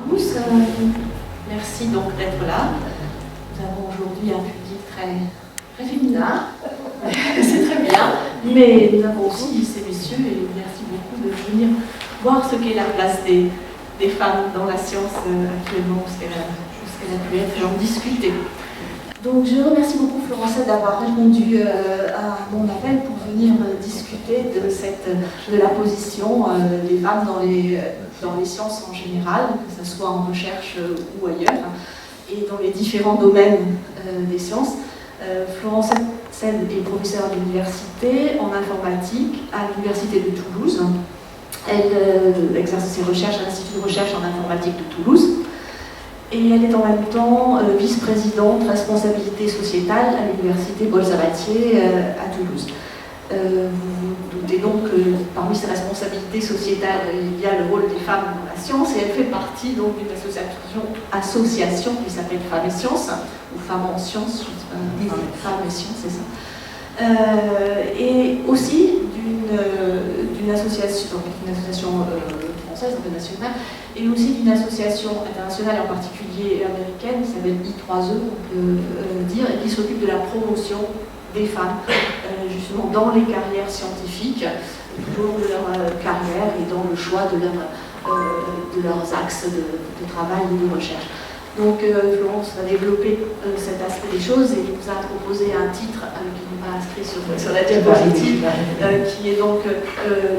tous. Merci donc d'être là. Nous avons aujourd'hui un public très féminin. C'est très bien. Mais nous avons aussi ces messieurs et merci beaucoup de venir voir ce qu'est la place des femmes dans la science actuellement, ce qu'elle a pu être et en discuter. Donc je remercie beaucoup Florence d'avoir répondu à mon appel pour venir discuter de la position des femmes dans les sciences en général, que ce soit en recherche ou ailleurs, et dans les différents domaines des sciences. Florence est professeure d'université en informatique à l'Université de Toulouse. Elle exerce ses recherches à l'Institut de recherche en informatique de Toulouse. Et elle est en même temps vice-présidente responsabilité sociétale à l'Université Paul Sabatier à Toulouse. Vous vous doutez donc que parmi ses responsabilités sociétales, il y a le rôle des femmes dans la science et elle fait partie donc d'une association qui s'appelle Femmes et Sciences, ou Femmes en Sciences, je ne sais pas, Femmes et Sciences, c'est ça. Et aussi d'une association, française, internationale, et aussi d'une association internationale, en particulier américaine, qui s'appelle I3E, on peut dire, et qui s'occupe de la promotion des femmes, justement dans les carrières scientifiques, tout au long de leur carrière et dans le choix de leurs axes de travail et de recherche. Donc Florence va développer cet aspect des choses et nous a proposé un titre qui n'est pas inscrit sur la diapositive, qui est donc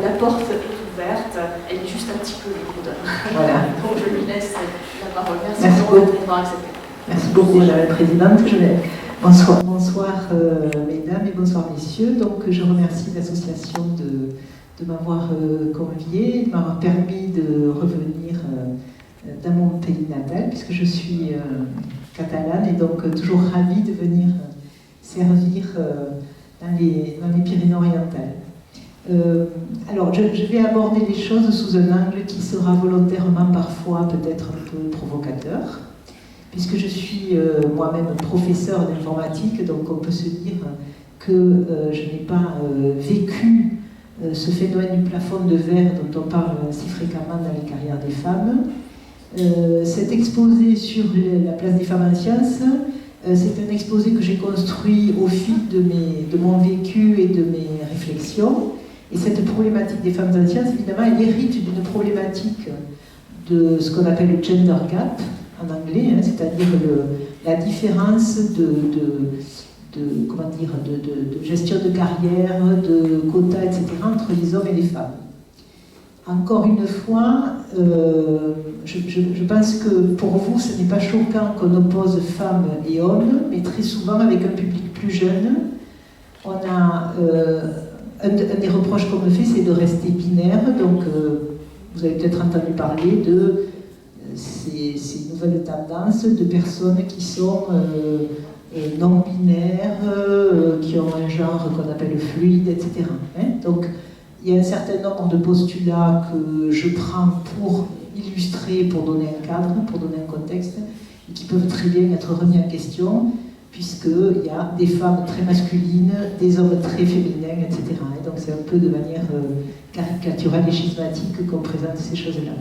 La porte est ouverte, elle est juste un petit peu lourde. Voilà. Donc je lui laisse la parole. Merci beaucoup. Accepté. Merci beaucoup Madame la Présidente. Bonsoir mesdames et bonsoir messieurs. Donc je remercie l'association de m'avoir conviée, de m'avoir permis de revenir dans mon pays natal, puisque je suis catalane et donc toujours ravie de venir servir dans les Pyrénées-Orientales. Alors, je vais aborder les choses sous un angle qui sera volontairement parfois peut-être un peu provocateur, puisque je suis moi-même professeure d'informatique, donc on peut se dire que je n'ai pas vécu ce phénomène du plafond de verre dont on parle si fréquemment dans les carrières des femmes. Cet exposé sur la place des femmes en sciences, c'est un exposé que j'ai construit au fil de mon vécu et de mes réflexions. Et cette problématique des femmes en sciences, évidemment, elle hérite d'une problématique de ce qu'on appelle le gender gap en anglais, c'est-à-dire la différence de gestion de carrière, de quotas, etc., entre les hommes et les femmes. Encore une fois, je pense que pour vous, ce n'est pas choquant qu'on oppose femmes et hommes, mais très souvent, avec un public plus jeune, on a un des reproches qu'on me fait, c'est de rester binaire. Donc, vous avez peut-être entendu parler de ces nouvelles tendances de personnes qui sont non-binaires, qui ont un genre qu'on appelle fluide, etc. Donc, il y a un certain nombre de postulats que je prends pour illustrer, pour donner un cadre, pour donner un contexte, et qui peuvent très bien être remis en question, puisqu'il y a des femmes très masculines, des hommes très féminins, etc. Et donc c'est un peu de manière caricaturale et schématique qu'on présente ces choses-là.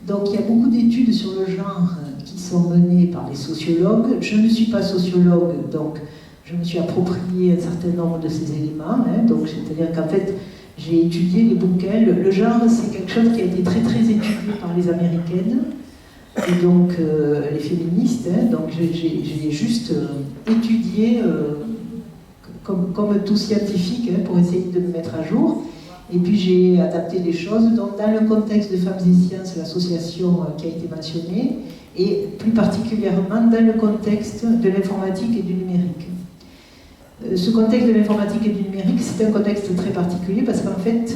Donc il y a beaucoup d'études sur le genre qui sont menées par les sociologues. Je ne suis pas sociologue, donc je me suis approprié un certain nombre de ces éléments. Donc c'est-à-dire qu'en fait, j'ai étudié les bouquins. Le genre, c'est quelque chose qui a été très très étudié par les Américaines. Et donc les féministes, donc j'ai juste étudié comme tout scientifique pour essayer de me mettre à jour. Et puis j'ai adapté les choses. Donc dans le contexte de Femmes et Sciences, l'association qui a été mentionnée, et plus particulièrement dans le contexte de l'informatique et du numérique. Ce contexte de l'informatique et du numérique, c'est un contexte très particulier parce qu'en fait,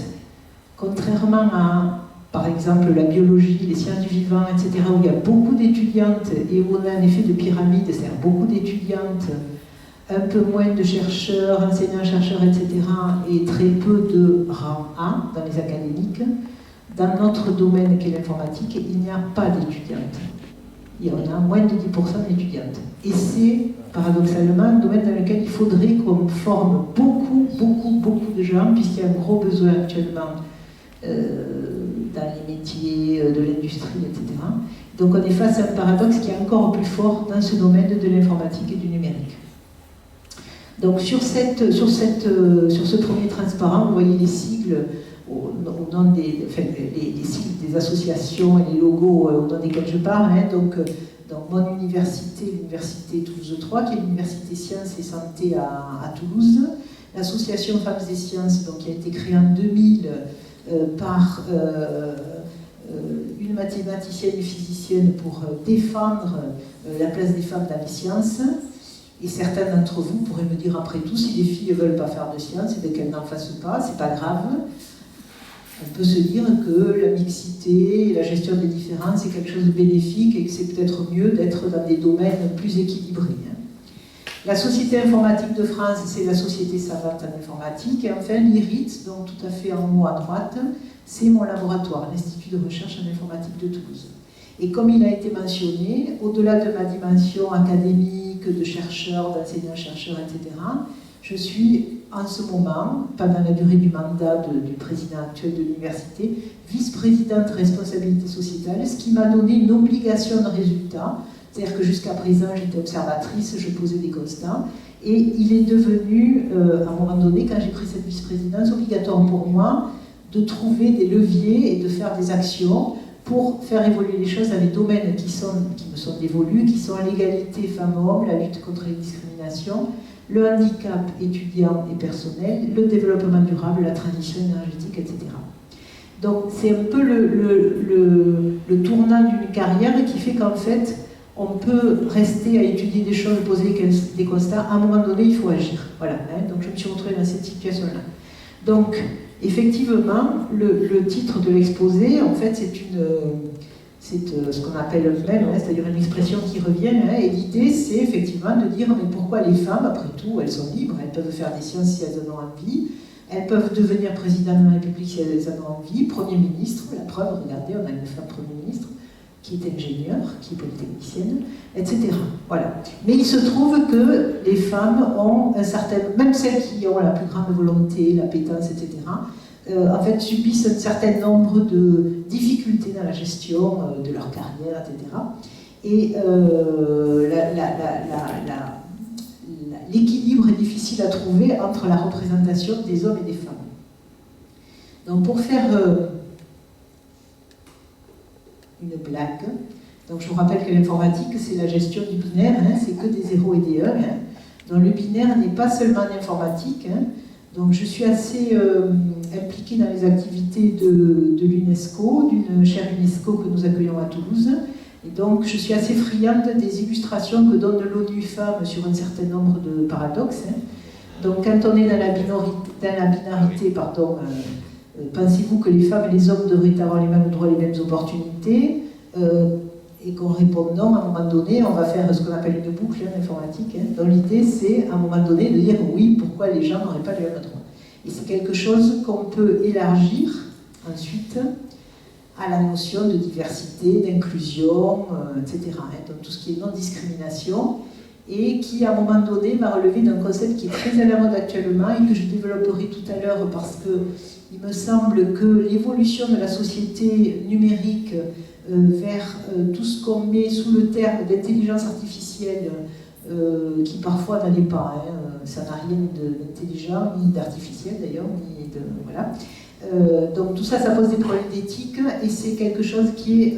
contrairement à par exemple la biologie, les sciences du vivant, etc., où il y a beaucoup d'étudiantes et où on a un effet de pyramide, c'est-à-dire beaucoup d'étudiantes, un peu moins de chercheurs, enseignants-chercheurs, etc., et très peu de rang A dans les académiques, dans notre domaine qui est l'informatique, il n'y a pas d'étudiantes. Il y en a moins de 10% d'étudiantes. Et c'est, paradoxalement, un domaine dans lequel il faudrait qu'on forme beaucoup de gens, puisqu'il y a un gros besoin actuellement dans les métiers de l'industrie, etc. Donc on est face à un paradoxe qui est encore plus fort dans ce domaine de l'informatique et du numérique. Donc sur ce premier transparent, vous voyez les sigles au nom les sigles des associations et les logos au nom desquels je parle. Donc, dans mon université, l'université Toulouse 3, qui est l'université Sciences et Santé à Toulouse, l'association Femmes et Sciences, donc, qui a été créée en 2000 par une mathématicienne et physicienne pour défendre la place des femmes dans les sciences. Et certains d'entre vous pourraient me dire après tout, si les filles ne veulent pas faire de sciences et qu'elles n'en fassent pas, c'est pas grave. On peut se dire que la mixité et la gestion des différences c'est quelque chose de bénéfique et que c'est peut-être mieux d'être dans des domaines plus équilibrés. La Société informatique de France, c'est la société savante en informatique. Et enfin, l'IRIT, donc tout à fait en haut à droite, c'est mon laboratoire, l'Institut de recherche en informatique de Toulouse. Et comme il a été mentionné, au-delà de ma dimension académique, de chercheur, d'enseignant-chercheur, etc., je suis en ce moment, pendant la durée du mandat du président actuel de l'université, vice-présidente responsabilité sociétale, ce qui m'a donné une obligation de résultat. C'est-à-dire que jusqu'à présent, j'étais observatrice, je posais des constats, et il est devenu, à un moment donné, quand j'ai pris cette vice-présidence, obligatoire pour moi de trouver des leviers et de faire des actions pour faire évoluer les choses dans les domaines qui me sont dévolus, qui sont l'égalité femmes-hommes, la lutte contre les discriminations, le handicap étudiant et personnel, le développement durable, la transition énergétique, etc. Donc c'est un peu le tournant d'une carrière qui fait qu'en fait, on peut rester à étudier des choses, poser des constats, à un moment donné, il faut agir. Voilà, donc je me suis retrouvée dans cette situation-là. Donc, effectivement, le titre de l'exposé, en fait, c'est ce qu'on appelle le même, c'est-à-dire une expression qui revient, et l'idée, c'est effectivement de dire, mais pourquoi les femmes, après tout, elles sont libres, elles peuvent faire des sciences si elles en ont envie, elles peuvent devenir présidente de la République si elles en ont envie, Premier ministre, la preuve, regardez, on a une femme Premier ministre, qui est ingénieure, qui est polytechnicienne, etc. Voilà. Mais il se trouve que les femmes ont un certain, même celles qui ont la plus grande volonté, l'appétence, etc., en fait subissent un certain nombre de difficultés dans la gestion de leur carrière, etc. Et l'équilibre est difficile à trouver entre la représentation des hommes et des femmes. Donc pour faire une blague. Donc je vous rappelle que l'informatique, c'est la gestion du binaire, c'est que des 0 et des 1. Donc le binaire n'est pas seulement l'informatique. Donc je suis assez impliquée dans les activités de l'UNESCO, d'une chaire UNESCO que nous accueillons à Toulouse. Et donc je suis assez friande des illustrations que donne l'ONU Femmes sur un certain nombre de paradoxes. Donc quand on est dans la binarité, pensez-vous que les femmes et les hommes devraient avoir les mêmes droits et les mêmes opportunités et qu'on répond non, à un moment donné, on va faire ce qu'on appelle une boucle informatique. Donc l'idée, c'est à un moment donné de dire oui, pourquoi les gens n'auraient pas les mêmes droits. Et c'est quelque chose qu'on peut élargir ensuite à la notion de diversité, d'inclusion, etc. Donc tout ce qui est non-discrimination et qui, à un moment donné, m'a relevé d'un concept qui est très à la mode actuellement et que je développerai tout à l'heure parce que il me semble que l'évolution de la société numérique vers tout ce qu'on met sous le terme d'intelligence artificielle, qui parfois n'en est pas, ça n'a rien d'intelligent, ni d'artificiel d'ailleurs, ni de... Voilà. Donc tout ça, ça pose des problèmes d'éthique et c'est quelque chose qui est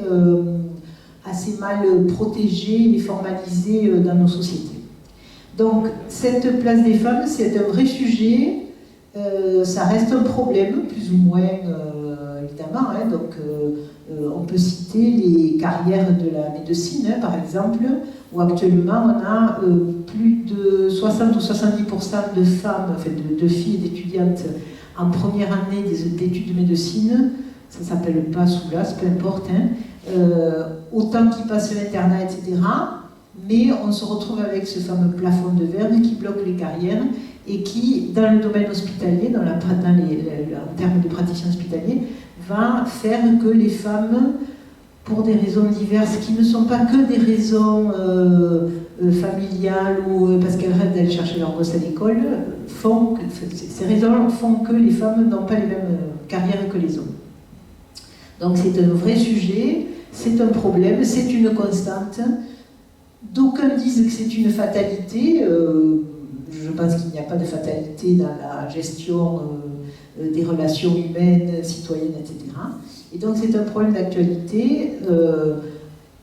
assez mal protégé et formalisé dans nos sociétés. Donc cette place des femmes, c'est un vrai sujet. Ça reste un problème, plus ou moins évidemment. Donc, on peut citer les carrières de la médecine, par exemple, où actuellement on a plus de 60 ou 70% de femmes, enfin de filles et d'étudiantes en première année d'études de médecine. Ça ne s'appelle pas SOULAS, peu importe. Autant qui passent l'internat, etc. Mais on se retrouve avec ce fameux plafond de verre qui bloque les carrières et qui, dans le domaine hospitalier, en termes de praticiens hospitaliers, va faire que les femmes, pour des raisons diverses, qui ne sont pas que des raisons familiales ou parce qu'elles rêvent d'aller chercher leur gosse à l'école, ces raisons font que les femmes n'ont pas les mêmes carrières que les hommes. Donc c'est un vrai sujet, c'est un problème, c'est une constante. D'aucuns disent que c'est une fatalité. Je pense qu'il n'y a pas de fatalité dans la gestion des relations humaines, citoyennes, etc. Et donc c'est un problème d'actualité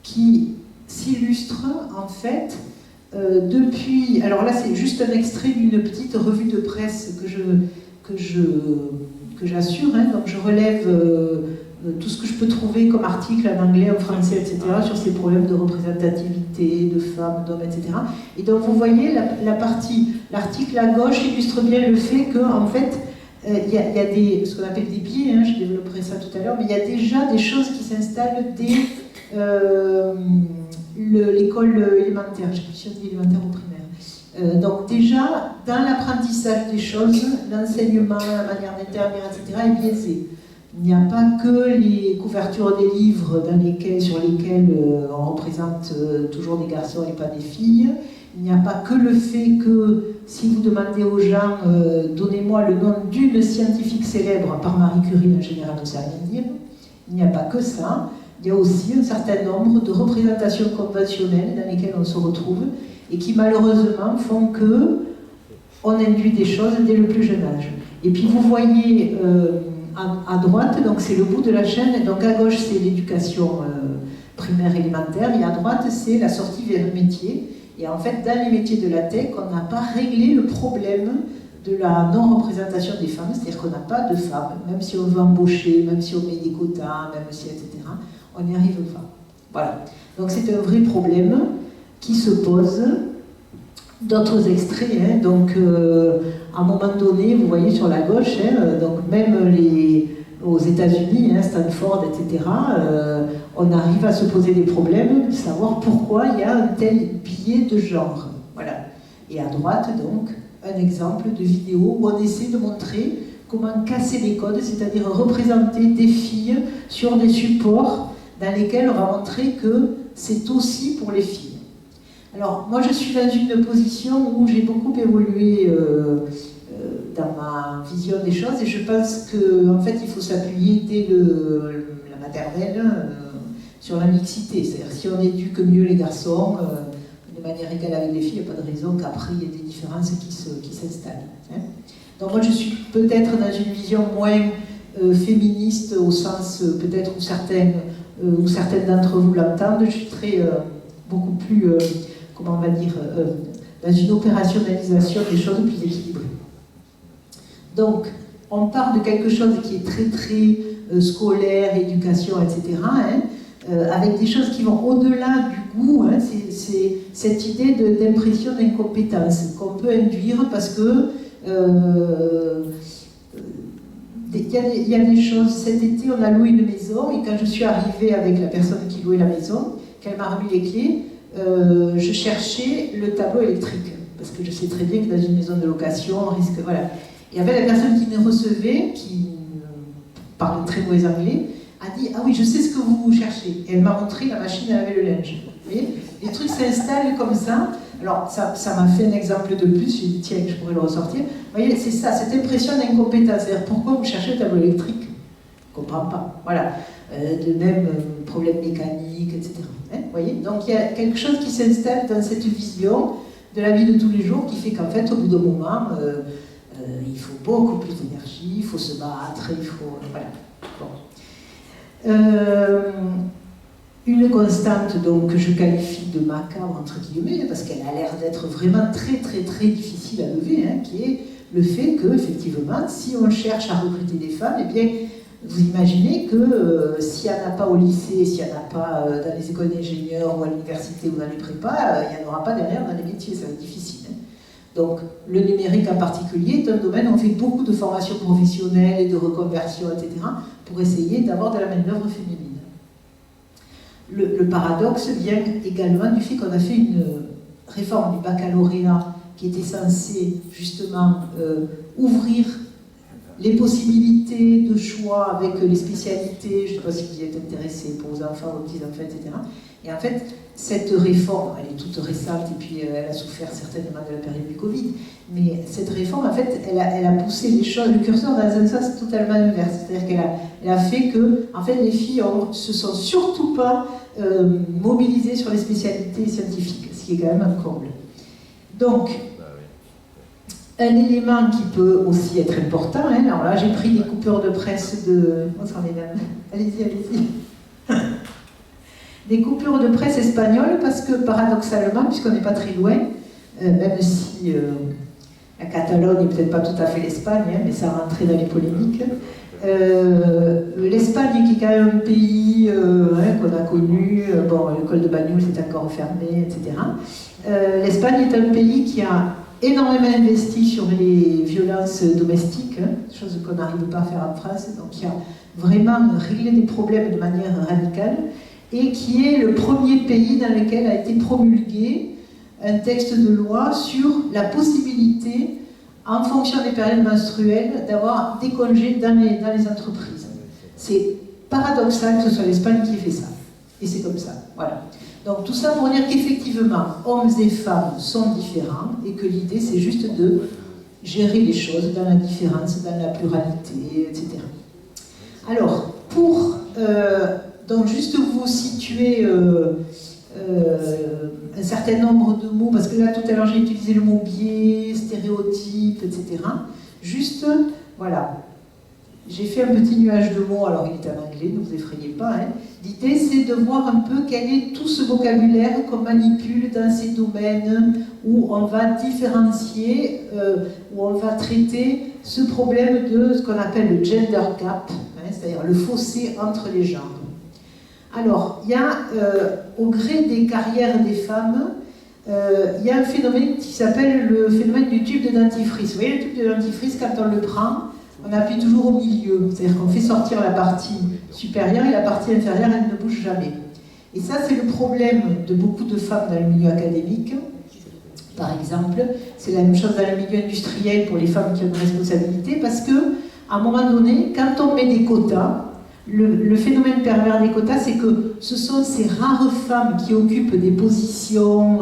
qui s'illustre en fait depuis... Alors là c'est juste un extrait d'une petite revue de presse que j'assure, hein, donc je relève tout ce que je peux trouver comme article en anglais, en français, etc., sur ces problèmes de représentativité, de femmes, d'hommes, etc. Et donc vous voyez, l'article à gauche illustre bien le fait qu'en fait, il y a ce qu'on appelle des biais, hein, je développerai ça tout à l'heure, mais il y a déjà des choses qui s'installent dès l'école élémentaire, je sais plus si on dit élémentaire ou primaire. Donc déjà, dans l'apprentissage des choses, l'enseignement, la manière d'intervenir, etc., est biaisé. Il n'y a pas que les couvertures des livres sur lesquels on représente toujours des garçons et pas des filles. Il n'y a pas que le fait que si vous demandez aux gens donnez-moi le nom d'une scientifique célèbre, par Marie Curie en général on ne sait rien dire. Il n'y a pas que ça. Il y a aussi un certain nombre de représentations conventionnelles dans lesquelles on se retrouve et qui malheureusement font que on induit des choses dès le plus jeune âge. Et puis vous voyez à droite, donc c'est le bout de la chaîne, donc à gauche c'est l'éducation primaire élémentaire, et à droite c'est la sortie vers le métier. Et en fait, dans les métiers de la tech, on n'a pas réglé le problème de la non-représentation des femmes, c'est-à-dire qu'on n'a pas de femmes, même si on veut embaucher, même si on met des quotas, même si, etc., on n'y arrive pas. Voilà. Donc c'est un vrai problème qui se pose. D'autres extraits, hein, donc à un moment donné, vous voyez sur la gauche, hein, donc même aux États-Unis, hein, Stanford, etc., on arrive à se poser des problèmes, de savoir pourquoi il y a un tel biais de genre. Voilà. Et à droite, donc, un exemple de vidéo où on essaie de montrer comment casser les codes, c'est-à-dire représenter des filles sur des supports dans lesquels on va montrer que c'est aussi pour les filles. Alors, moi, je suis dans une position où j'ai beaucoup évolué dans ma vision des choses, et je pense qu'en fait, il faut s'appuyer dès la maternelle sur la mixité. C'est-à-dire, si on éduque mieux les garçons de manière égale avec les filles, il n'y a pas de raison qu'après, il y ait des différences qui s'installent. Hein. Donc, moi, je suis peut-être dans une vision moins féministe, au sens peut-être où certaines d'entre vous l'entendent. Je suis beaucoup plus... comment on va dire, dans une opérationnalisation des choses plus équilibrées. Donc, on part de quelque chose qui est très très scolaire, éducation, etc., hein, avec des choses qui vont au-delà du goût, hein, c'est cette idée d'impression d'incompétence qu'on peut induire parce que il y a des choses. Cet été, on a loué une maison, et quand je suis arrivée avec la personne qui louait la maison, qu'elle m'a remis les clés, je cherchais le tableau électrique, parce que je sais très bien que dans une maison de location, on risque... Voilà. Il y avait la personne qui nous recevait, qui parlait très mauvais anglais, a dit « Ah oui, je sais ce que vous cherchez ». Et elle m'a montré la machine à laver le linge. Vous voyez, les trucs s'installent comme ça. Alors, ça m'a fait un exemple de plus, j'ai dit « Tiens, je pourrais le ressortir ». Vous voyez, c'est ça, cette impression d'incompétence. C'est-à-dire, pourquoi vous cherchez le tableau électrique? Je ne comprends pas. Voilà. De même, problème mécanique, etc. Hein, voyez, donc il y a quelque chose qui s'installe dans cette vision de la vie de tous les jours qui fait qu'en fait, au bout d'un moment, il faut beaucoup plus d'énergie, il faut se battre, il faut... Voilà. Bon. Une constante donc, que je qualifie de macabre, entre guillemets, parce qu'elle a l'air d'être vraiment très très très difficile à lever, hein, qui est le fait que, effectivement, si on cherche à recruter des femmes, eh bien, vous imaginez que s'il n'y en a pas au lycée, s'il n'y en a pas dans les écoles d'ingénieurs ou à l'université ou dans les prépas, il n'y en aura pas derrière dans les métiers, ça va être difficile. Hein. Donc le numérique en particulier est un domaine où on fait beaucoup de formations professionnelles et de reconversion, etc., pour essayer d'avoir de la main-d'œuvre féminine. Le paradoxe vient également du fait qu'on a fait une réforme du baccalauréat qui était censée justement ouvrir les possibilités de choix avec les spécialités, je ne sais pas si vous y êtes intéressé, pour vos enfants, vos petits-enfants, etc. Et en fait, cette réforme, elle est toute récente, et puis elle a souffert certainement de la période du Covid, mais cette réforme, en fait, elle a poussé les choses, le curseur dans un sens totalement inverse. C'est-à-dire qu'elle a fait que, en fait, les filles se sont surtout pas mobilisées sur les spécialités scientifiques, ce qui est quand même un comble. Donc, un élément qui peut aussi être important, hein, alors là j'ai pris des coupures de presse de... Allez-y, allez-y. Des coupures de presse espagnoles parce que paradoxalement, puisqu'on n'est pas très loin, même si la Catalogne n'est peut-être pas tout à fait l'Espagne, hein, mais ça rentrait dans les polémiques, l'Espagne qui est quand même un pays qu'on a connu, bon l'école de Bagnoul s'est encore fermée, etc. L'Espagne est un pays qui a énormément investi sur les violences domestiques, hein, chose qu'on n'arrive pas à faire en France, donc qui a vraiment réglé des problèmes de manière radicale, et qui est le premier pays dans lequel a été promulgué un texte de loi sur la possibilité, en fonction des périodes menstruelles, d'avoir des congés dans les entreprises. C'est paradoxal que ce soit l'Espagne qui ait fait ça, et c'est comme ça, voilà. Donc tout ça pour dire qu'effectivement, hommes et femmes sont différents et que l'idée c'est juste de gérer les choses dans la différence, dans la pluralité, etc. Alors, pour donc juste vous situer un certain nombre de mots, parce que là tout à l'heure j'ai utilisé le mot biais, stéréotype, etc. Juste, voilà. J'ai fait un petit nuage de mots, alors il est en anglais, ne vous effrayez pas. Hein. L'idée, c'est de voir un peu quel est tout ce vocabulaire qu'on manipule dans ces domaines où on va différencier, où on va traiter ce problème de ce qu'on appelle le gender gap, hein, c'est-à-dire le fossé entre les genres. Alors, il y a, au gré des carrières des femmes, il y a un phénomène qui s'appelle le phénomène du tube de dentifrice. Vous voyez, le tube de dentifrice, quand on le prend, on appuie toujours au milieu, c'est-à-dire qu'on fait sortir la partie supérieure et la partie inférieure, elle ne bouge jamais. Et ça, c'est le problème de beaucoup de femmes dans le milieu académique. Par exemple, c'est la même chose dans le milieu industriel pour les femmes qui ont une responsabilité, parce que, à un moment donné, quand on met des quotas, le phénomène pervers des quotas, c'est que ce sont ces rares femmes qui occupent des positions,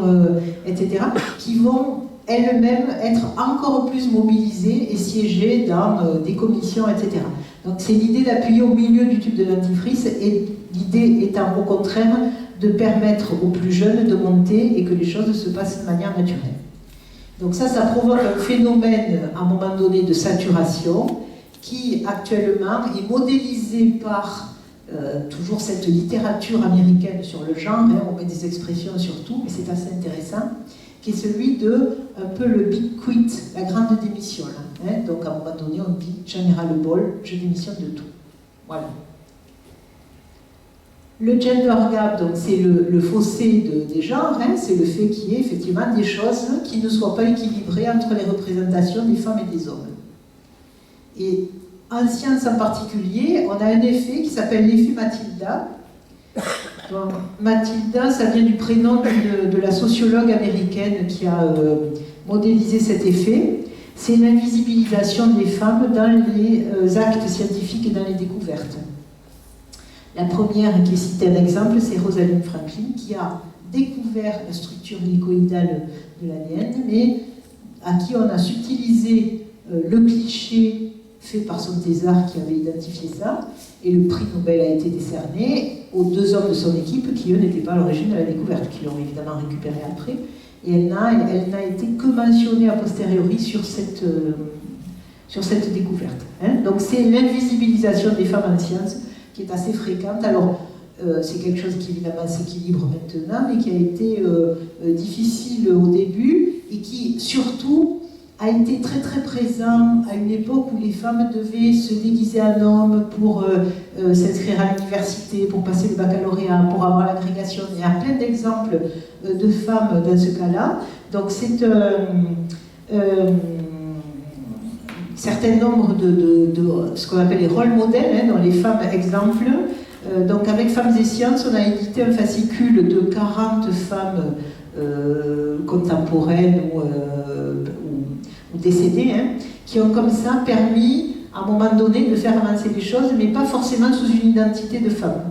etc., qui vont elles-mêmes être encore plus mobilisées et siéger dans des commissions, etc. Donc c'est l'idée d'appuyer au milieu du tube de dentifrice et l'idée étant au contraire de permettre aux plus jeunes de monter et que les choses se passent de manière naturelle. Donc ça provoque un phénomène à un moment donné de saturation qui actuellement est modélisé par toujours cette littérature américaine sur le genre, hein, on met des expressions sur tout, mais c'est assez intéressant, qui est celui de un peu le big quit, la grande démission. Là, hein. Donc à un moment donné, on dit General Ball, je démissionne de tout. Voilà. Le gender gap, donc c'est le fossé des genres, hein, c'est le fait qu'il y ait effectivement des choses qui ne soient pas équilibrées entre les représentations des femmes et des hommes. Et en science en particulier, on a un effet qui s'appelle l'effet Matilda. Donc, Matilda, ça vient du prénom de la sociologue américaine qui a modélisé cet effet. C'est l'invisibilisation des femmes dans les actes scientifiques et dans les découvertes. La première qui est citée en exemple, c'est Rosalind Franklin, qui a découvert la structure hélicoïdale de l'ADN, mais à qui on a subtilisé le cliché fait par son thésard qui avait identifié ça, et le prix Nobel a été décerné aux deux hommes de son équipe qui, eux, n'étaient pas à l'origine de la découverte, qui l'ont évidemment récupéré après, et elle n'a été que mentionnée a posteriori sur cette découverte. Hein. Donc c'est l'invisibilisation des femmes en sciences qui est assez fréquente. Alors, c'est quelque chose qui évidemment s'équilibre maintenant, mais qui a été difficile au début, et qui, surtout, a été très très présent à une époque où les femmes devaient se déguiser en homme pour s'inscrire à l'université, pour passer le baccalauréat, pour avoir l'agrégation. Il y a plein d'exemples de femmes dans ce cas-là. Donc c'est un certain nombre de ce qu'on appelle les rôles modèles, hein, dans les femmes exemples. Donc avec Femmes et Sciences, on a édité un fascicule de 40 femmes contemporaines ou décédées, hein, qui ont comme ça permis à un moment donné, de faire avancer les choses, mais pas forcément sous une identité de femme.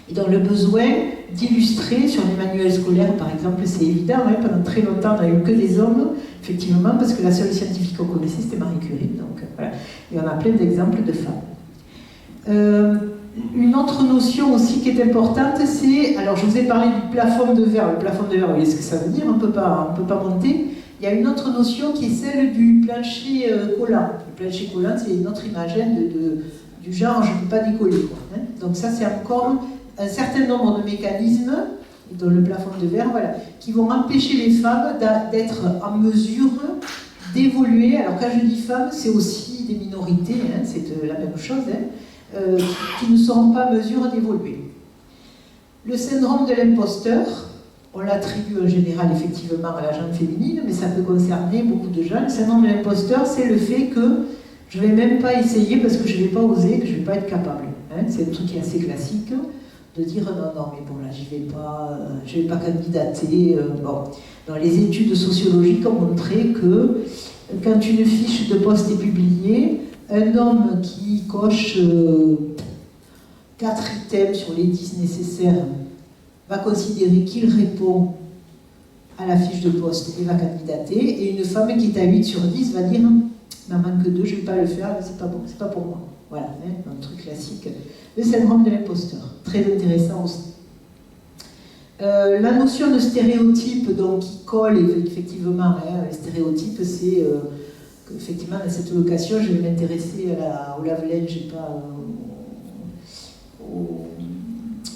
Et dans le besoin d'illustrer sur les manuels scolaires, par exemple, c'est évident, hein, pendant très longtemps, on n'a eu que des hommes, effectivement, parce que la seule scientifique qu'on connaissait, c'était Marie Curie. Donc, voilà. Et on a plein d'exemples de femmes. Une autre notion aussi qui est importante, c'est, alors je vous ai parlé du plafond de verre. Le plafond de verre, vous voyez ce que ça veut dire, on ne peut pas monter. Il y a une autre notion qui est celle du plancher collant. Le plancher collant, c'est une autre image hein, du genre je ne peux pas décoller. Quoi, hein. Donc ça, c'est encore un certain nombre de mécanismes, dans le plafond de verre, voilà, qui vont empêcher les femmes d'être en mesure d'évoluer. Alors quand je dis femmes, c'est aussi des minorités, hein, c'est la même chose, hein, qui ne seront pas en mesure d'évoluer. Le syndrome de l'imposteur, on l'attribue en général effectivement à la gente féminine, mais ça peut concerner beaucoup de gens. Le syndrome de l'imposteur, c'est le fait que je ne vais même pas essayer parce que je ne vais pas oser, que je ne vais pas être capable. Hein. C'est un truc qui est assez classique, de dire non, mais bon là, je vais pas candidater. Bon. Dans les études sociologiques ont montré que quand une fiche de poste est publiée, un homme qui coche 4 items sur les 10 nécessaires va considérer qu'il répond à la fiche de poste et va candidater, et une femme qui est à 8 sur 10 va dire « il m'en manque 2, je ne vais pas le faire, c'est pas bon, c'est pas pour moi ». Voilà, hein, un truc classique. Le syndrome de l'imposteur, très intéressant aussi. La notion de stéréotype, donc, qui colle effectivement, hein, les stéréotypes, c'est qu'effectivement, dans cette location, je vais m'intéresser au lave-linge et pas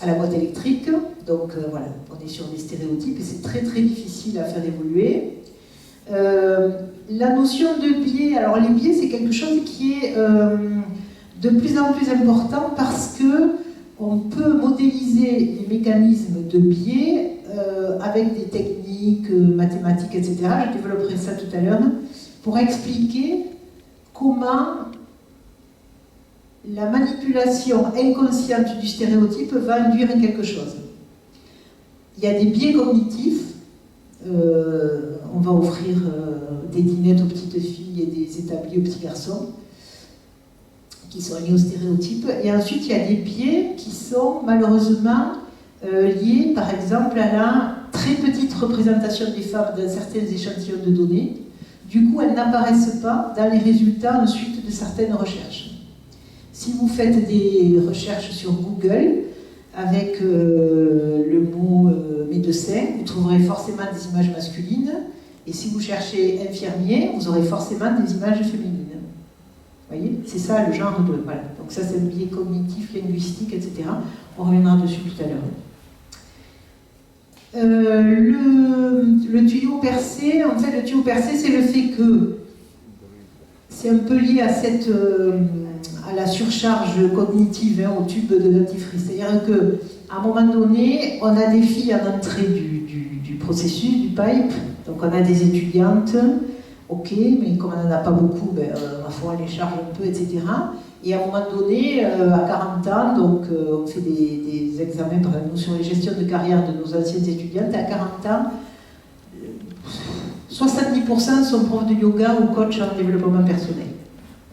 à la boîte électrique. Donc voilà, on est sur des stéréotypes et c'est très très difficile à faire évoluer. La notion de biais, alors les biais, c'est quelque chose qui est de plus en plus important parce que on peut modéliser les mécanismes de biais avec des techniques mathématiques, etc. Je développerai ça tout à l'heure pour expliquer comment la manipulation inconsciente du stéréotype va induire quelque chose. Il y a des biais cognitifs. On va offrir des dînettes aux petites filles et des établis aux petits garçons qui sont liés aux stéréotypes. Et ensuite, il y a des biais qui sont malheureusement liés, par exemple, à la très petite représentation des femmes dans certains échantillons de données. Du coup, elles n'apparaissent pas dans les résultats ensuite de certaines recherches. Si vous faites des recherches sur Google avec le mot médecin, vous trouverez forcément des images masculines. Et si vous cherchez infirmier, vous aurez forcément des images féminines. Vous voyez, c'est ça le genre de... Voilà. Donc ça, c'est un biais cognitif, linguistique, etc. On reviendra dessus tout à l'heure. Le tuyau percé, en fait, le tuyau percé, c'est le fait que c'est un peu lié à la surcharge cognitive, hein, au tube de dentifrice. C'est-à-dire qu'à un moment donné, on a des filles en entrée du processus, du pipe, donc on a des étudiantes, ok, mais comme on n'en a pas beaucoup, ma foi, on les charge un peu, etc. Et à un moment donné, à 40 ans, donc on fait des examens par exemple sur les gestions de carrière de nos anciennes étudiantes, à 40 ans, 70% sont profs de yoga ou coach en développement personnel.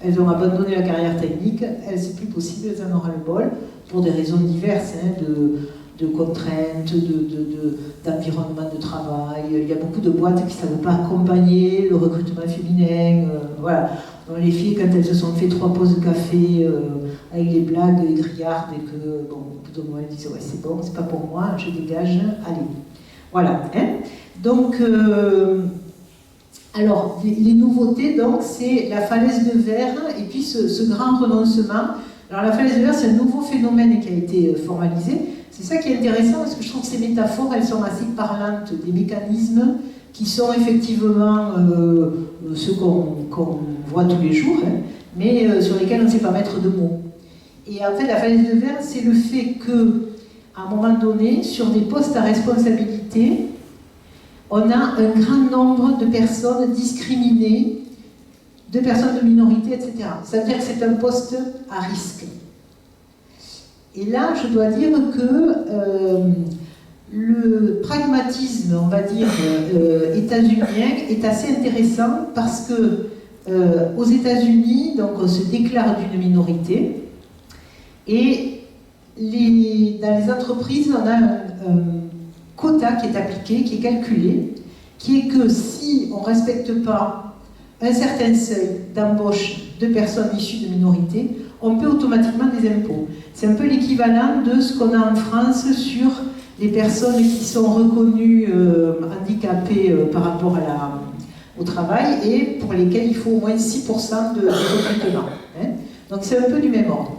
Elles ont abandonné la carrière technique, c'est plus possible, elles en auront le bol, pour des raisons diverses, hein, de contraintes, d'environnement de travail. Il y a beaucoup de boîtes qui ne savent pas accompagner le recrutement féminin. Voilà. Donc les filles, quand elles se sont fait 3 pauses de café avec les blagues, les grillardes, et que, bon, au bout d'un moment, elles disent « ouais, c'est bon, c'est pas pour moi, je dégage, allez ». Voilà. Hein. Donc, alors, les nouveautés, donc, c'est la falaise de verre et puis ce grand renoncement. Alors, la falaise de verre, c'est un nouveau phénomène qui a été formalisé. C'est ça qui est intéressant, parce que je trouve que ces métaphores, elles sont assez parlantes, des mécanismes qui sont effectivement ceux qu'on voit tous les jours, hein, mais sur lesquels on ne sait pas mettre de mots. Et en fait, la falaise de verre, c'est le fait que, à un moment donné, sur des postes à responsabilité, on a un grand nombre de personnes discriminées, de personnes de minorité, etc. Ça veut dire que c'est un poste à risque. Et là, je dois dire que le pragmatisme, on va dire, états-unien est assez intéressant parce que Aux États-Unis, donc on se déclare d'une minorité et dans les entreprises, on a un quota qui est appliqué, qui est calculé, qui est que si on ne respecte pas un certain seuil d'embauche de personnes issues de minorités, on paie automatiquement des impôts. C'est un peu l'équivalent de ce qu'on a en France sur les personnes qui sont reconnues handicapées par rapport au travail et pour lesquelles il faut au moins 6% de recrutement. Hein. Donc c'est un peu du même ordre.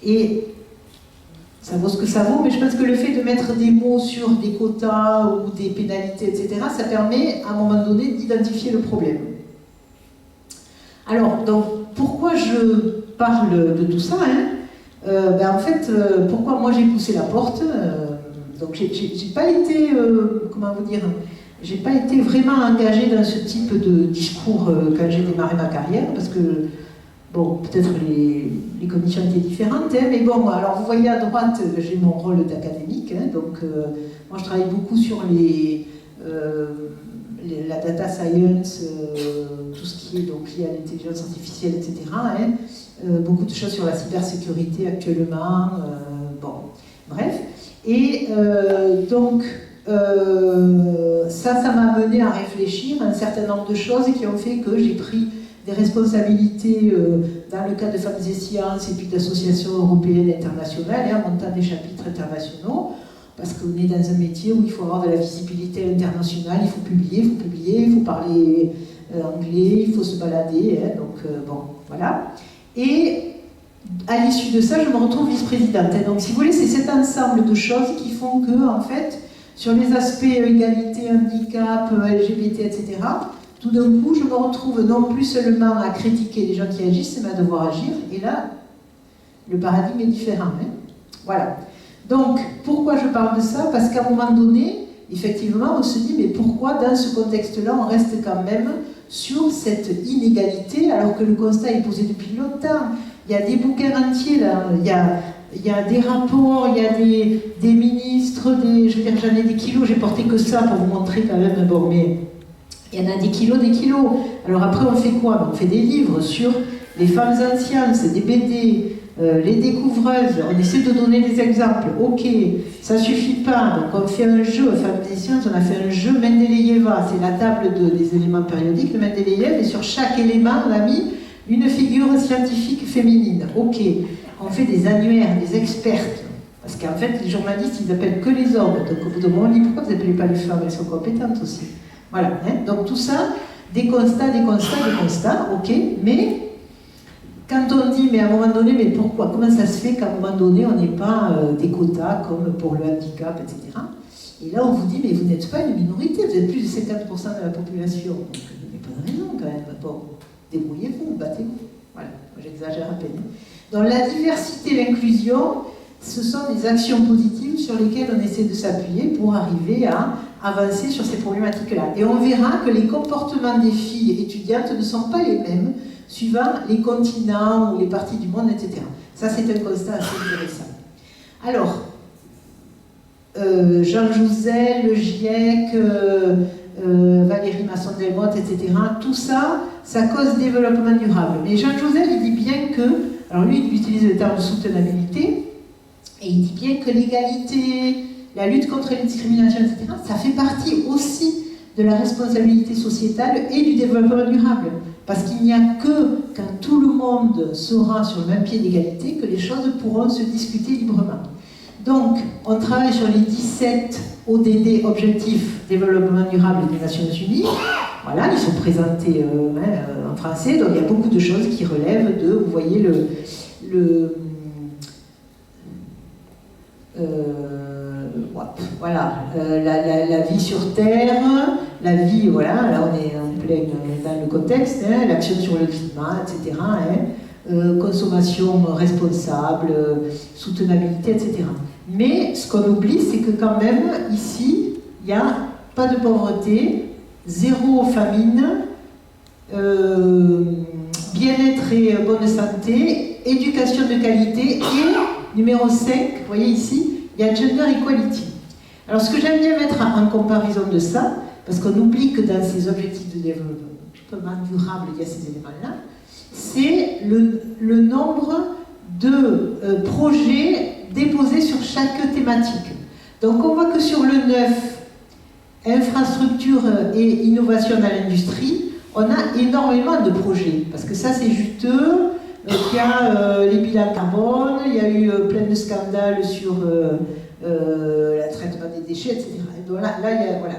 Et ça vaut ce que ça vaut, mais je pense que le fait de mettre des mots sur des quotas ou des pénalités, etc., ça permet à un moment donné d'identifier le problème. Alors, donc, pourquoi je parle de tout ça en fait, pourquoi moi j'ai poussé la porte donc j'ai pas été, comment vous dire, j'ai pas été vraiment engagée dans ce type de discours quand j'ai démarré ma carrière, parce que bon, peut-être les conditions étaient différentes, mais bon, alors vous voyez à droite, j'ai mon rôle d'académique, donc moi je travaille beaucoup sur la data science, tout ce qui est donc lié à l'intelligence artificielle, etc. Beaucoup de choses sur la cybersécurité actuellement, bon, bref. Et donc, ça m'a amené à réfléchir à un certain nombre de choses qui ont fait que j'ai pris des responsabilités dans le cadre de Femmes et Sciences et puis d'associations européennes et internationales, en montant des chapitres internationaux, parce qu'on est dans un métier où il faut avoir de la visibilité internationale, il faut publier, il faut parler anglais, il faut se balader, donc bon, voilà. Et à l'issue de ça, je me retrouve vice-présidente. Donc si vous voulez, c'est cet ensemble de choses qui font que, en fait, sur les aspects égalité, handicap, LGBT, etc., tout d'un coup, je me retrouve non plus seulement à critiquer les gens qui agissent, c'est ma devoir agir, et là, le paradigme est différent. Voilà. Donc, pourquoi je parle de ça? Parce qu'à un moment donné, effectivement, on se dit, mais pourquoi dans ce contexte-là, on reste quand même sur cette inégalité, alors que le constat est posé depuis longtemps? Il y a des bouquins entiers, là, il y a des rapports, il y a des ministres, je veux dire, j'en ai des kilos, j'ai porté que ça pour vous montrer quand même, bon, mais il y en a des kilos. Alors après, on fait quoi? On fait des livres sur les femmes en sciences, des BD, les découvreuses, on essaie de donner des exemples. Ok, ça suffit pas, donc on fait un jeu, Femmes des sciences, on a fait un jeu Mendeleïeva, c'est la table des éléments périodiques de Mendeleïev, et sur chaque élément, on a mis une figure scientifique féminine. Ok, on fait des annuaires, des expertes, parce qu'en fait, les journalistes, ils appellent que les hommes, donc au bout d'un moment, on dit pourquoi vous n'appelez pas les femmes, elles sont compétentes aussi. Voilà, donc tout ça, des constats, ok, mais quand on dit, mais à un moment donné, mais pourquoi, comment ça se fait qu'à un moment donné, on n'ait pas des quotas comme pour le handicap, etc. Et là, on vous dit, mais vous n'êtes pas une minorité, vous êtes plus de 50% de la population, donc il n'y a pas de raison quand même. Bon, débrouillez-vous, battez-vous. Voilà, moi j'exagère à peine. Dans la diversité et l'inclusion, ce sont des actions positives sur lesquelles on essaie de s'appuyer pour arriver à avancer sur ces problématiques-là. Et on verra que les comportements des filles étudiantes ne sont pas les mêmes suivant les continents ou les parties du monde, etc. Ça, c'est un constat assez intéressant. Alors, Jean Jouzel, le GIEC, Valérie Masson-Delmotte, etc., tout ça, ça cause développement durable. Mais Jean Jouzel, il dit bien que, alors lui, il utilise le terme de soutenabilité, et il dit bien que l'égalité, la lutte contre les discriminations, etc., ça fait partie aussi de la responsabilité sociétale et du développement durable. Parce qu'il n'y a que quand tout le monde sera sur le même pied d'égalité que les choses pourront se discuter librement. Donc, on travaille sur les 17 ODD, Objectifs Développement Durable des Nations Unies. Voilà, ils sont présentés en français, donc il y a beaucoup de choses qui relèvent de, vous voyez, la vie sur Terre, la vie, voilà, là on est en plein dans le contexte, l'action sur le climat, etc., consommation responsable, soutenabilité, etc. Mais ce qu'on oublie, c'est que quand même, ici, il n'y a pas de pauvreté, zéro famine, bien-être et bonne santé, éducation de qualité et, numéro 5, vous voyez ici, il y a gender equality. Alors ce que j'aime bien mettre en comparaison de ça, parce qu'on oublie que dans ces objectifs de développement, je développement durable, il y a ces éléments-là, c'est le nombre de projets déposés sur chaque thématique. Donc on voit que sur le 9, infrastructure et innovation dans l'industrie, on a énormément de projets, parce que ça c'est juteux, il y a les bilans carbone, il y a eu plein de scandales sur le traitement des déchets, etc. Et donc là il y a, voilà.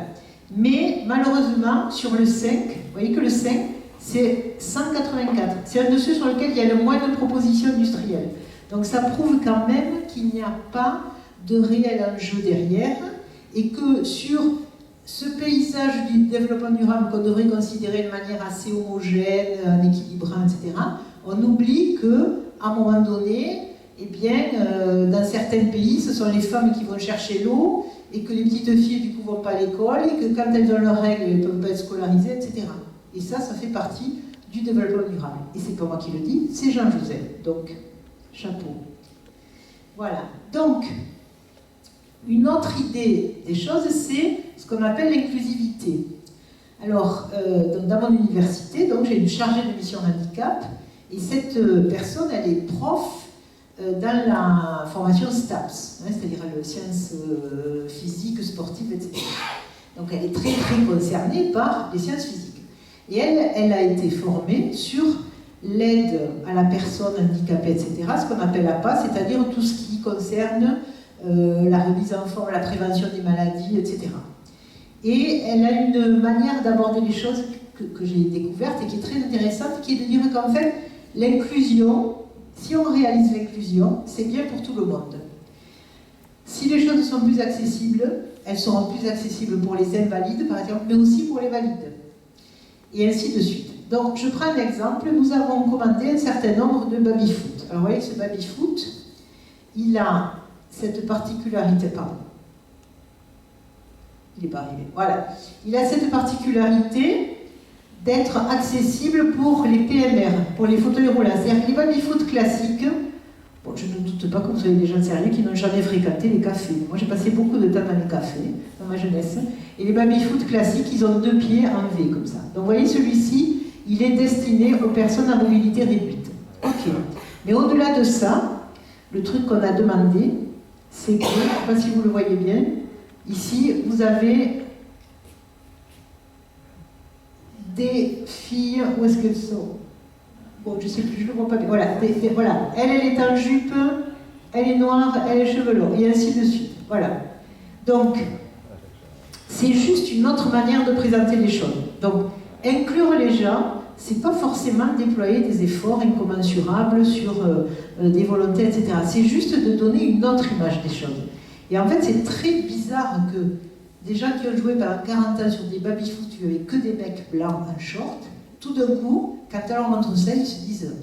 Mais malheureusement, sur le 5, vous voyez que le 5, c'est 184. C'est un de ceux sur lequel il y a le moins de propositions industrielles. Donc ça prouve quand même qu'il n'y a pas de réel enjeu derrière, et que sur ce paysage du développement durable qu'on devrait considérer de manière assez homogène, en équilibrant, etc., on oublie qu'à un moment donné, eh bien, dans certains pays, ce sont les femmes qui vont chercher l'eau, et que les petites filles du coup vont pas à l'école, et que quand elles ont leurs règles, elles ne peuvent pas être scolarisées, etc. Et ça fait partie du développement durable. Et c'est pas moi qui le dis, c'est Jean Jouzel. Donc, chapeau. Voilà. Donc, une autre idée des choses, c'est ce qu'on appelle l'inclusivité. Alors, dans mon université, j'ai une chargée de mission handicap, et cette personne, elle est prof dans la formation STAPS, c'est-à-dire les sciences physiques, sportives, etc. Donc elle est très très concernée par les sciences physiques. Et elle a été formée sur l'aide à la personne handicapée, etc., ce qu'on appelle APA, c'est-à-dire tout ce qui concerne la remise en forme, la prévention des maladies, etc. Et elle a une manière d'aborder les choses que j'ai découverte et qui est très intéressante, qui est de dire qu'en fait, l'inclusion, si on réalise l'inclusion, c'est bien pour tout le monde. Si les choses sont plus accessibles, elles seront plus accessibles pour les invalides, par exemple, mais aussi pour les valides. Et ainsi de suite. Donc, je prends un exemple. Nous avons commandé un certain nombre de baby-foot. Alors, vous voyez, ce baby-foot, il a cette particularité... Pardon. Il n'est pas arrivé. Voilà. Il a cette particularité d'être accessible pour les PMR, pour les fauteuils roulants. C'est-à-dire que les baby-foot classiques, bon, je ne doute pas que vous avez des gens sérieux qui n'ont jamais fréquenté les cafés. Moi, j'ai passé beaucoup de temps dans les cafés, dans ma jeunesse. Et les baby-foot classiques, ils ont 2 pieds en V, comme ça. Donc, vous voyez, celui-ci, il est destiné aux personnes à mobilité réduite. OK. Mais au-delà de ça, le truc qu'on a demandé, c'est que, je ne sais pas si vous le voyez bien, ici, vous avez des filles, où est-ce qu'elles sont? Bon, je ne sais plus, je ne le vois pas bien. Voilà, voilà. Elle est en jupe, elle est noire, elle est cheveux longs, et ainsi de suite. Voilà. Donc, c'est juste une autre manière de présenter les choses. Donc, inclure les gens, c'est pas forcément déployer des efforts incommensurables sur des volontés, etc. C'est juste de donner une autre image des choses. Et en fait, c'est très bizarre que des gens qui ont joué pendant 40 ans sur des baby-foot, il n'y avait que des mecs blancs en short, tout d'un coup, quand on leur montre ça, ils se disent,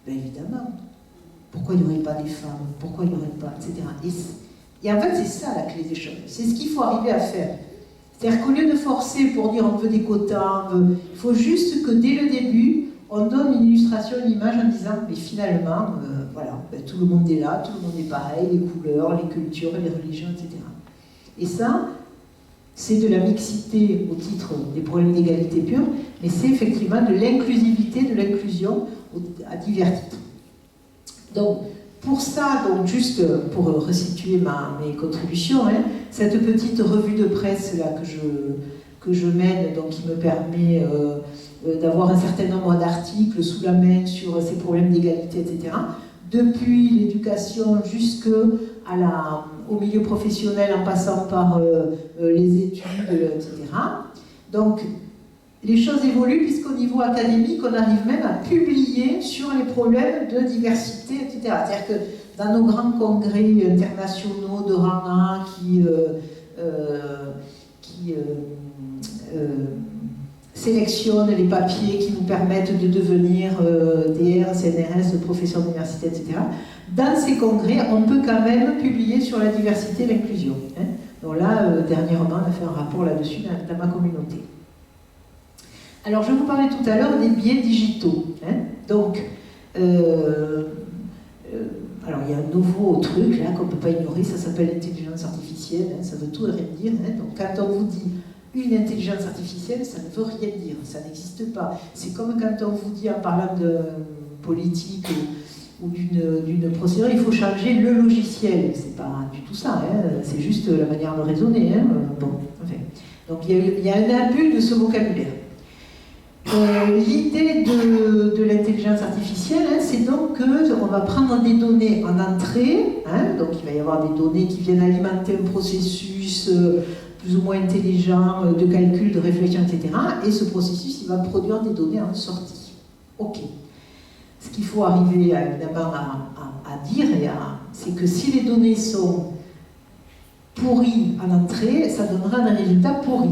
ben évidemment, pourquoi il n'y aurait pas des femmes, pourquoi il n'y aurait pas, etc. Et en fait, c'est ça la clé des choses. C'est ce qu'il faut arriver à faire. C'est-à-dire qu'au lieu de forcer pour dire on veut des quotas, il faut juste que dès le début, on donne une illustration, une image en disant, mais finalement, voilà, ben, tout le monde est là, tout le monde est pareil, les couleurs, les cultures, les religions, etc. Et ça, c'est de la mixité au titre des problèmes d'égalité pure, mais c'est effectivement de l'inclusivité, de l'inclusion à divers titres. Donc, pour ça, donc juste pour resituer mes contributions, cette petite revue de presse là que je mène, donc qui me permet d'avoir un certain nombre d'articles sous la main sur ces problèmes d'égalité, etc. Depuis l'éducation au milieu professionnel, en passant par les études, etc. Donc, les choses évoluent puisqu'au niveau académique, on arrive même à publier sur les problèmes de diversité, etc. C'est-à-dire que dans nos grands congrès internationaux de rang 1 qui sélectionnent les papiers qui nous permettent de devenir DR, CNRS, professeurs d'université, etc. Dans ces congrès, on peut quand même publier sur la diversité et l'inclusion. Donc là, dernièrement, on a fait un rapport là-dessus dans ma communauté. Alors, je vous parlais tout à l'heure des biais digitaux. Donc, alors il y a un nouveau truc là qu'on ne peut pas ignorer, ça s'appelle l'intelligence artificielle, ça veut tout et rien dire. Donc, quand on vous dit une intelligence artificielle, ça ne veut rien dire, ça n'existe pas. C'est comme quand on vous dit en parlant de politique ou d'une procédure, il faut changer le logiciel. C'est pas du tout ça, hein. C'est juste la manière de raisonner. Hein. Bon, enfin. Donc il y a un abus de ce vocabulaire. L'idée de l'intelligence artificielle, hein, c'est donc qu'on va prendre des données en entrée, hein, donc il va y avoir des données qui viennent alimenter un processus plus ou moins intelligent de calcul, de réflexion, etc. Et ce processus, il va produire des données en sortie. Ok. Ce qu'il faut arriver évidemment à dire, c'est que si les données sont pourries en entrée, ça donnera un résultat pourri.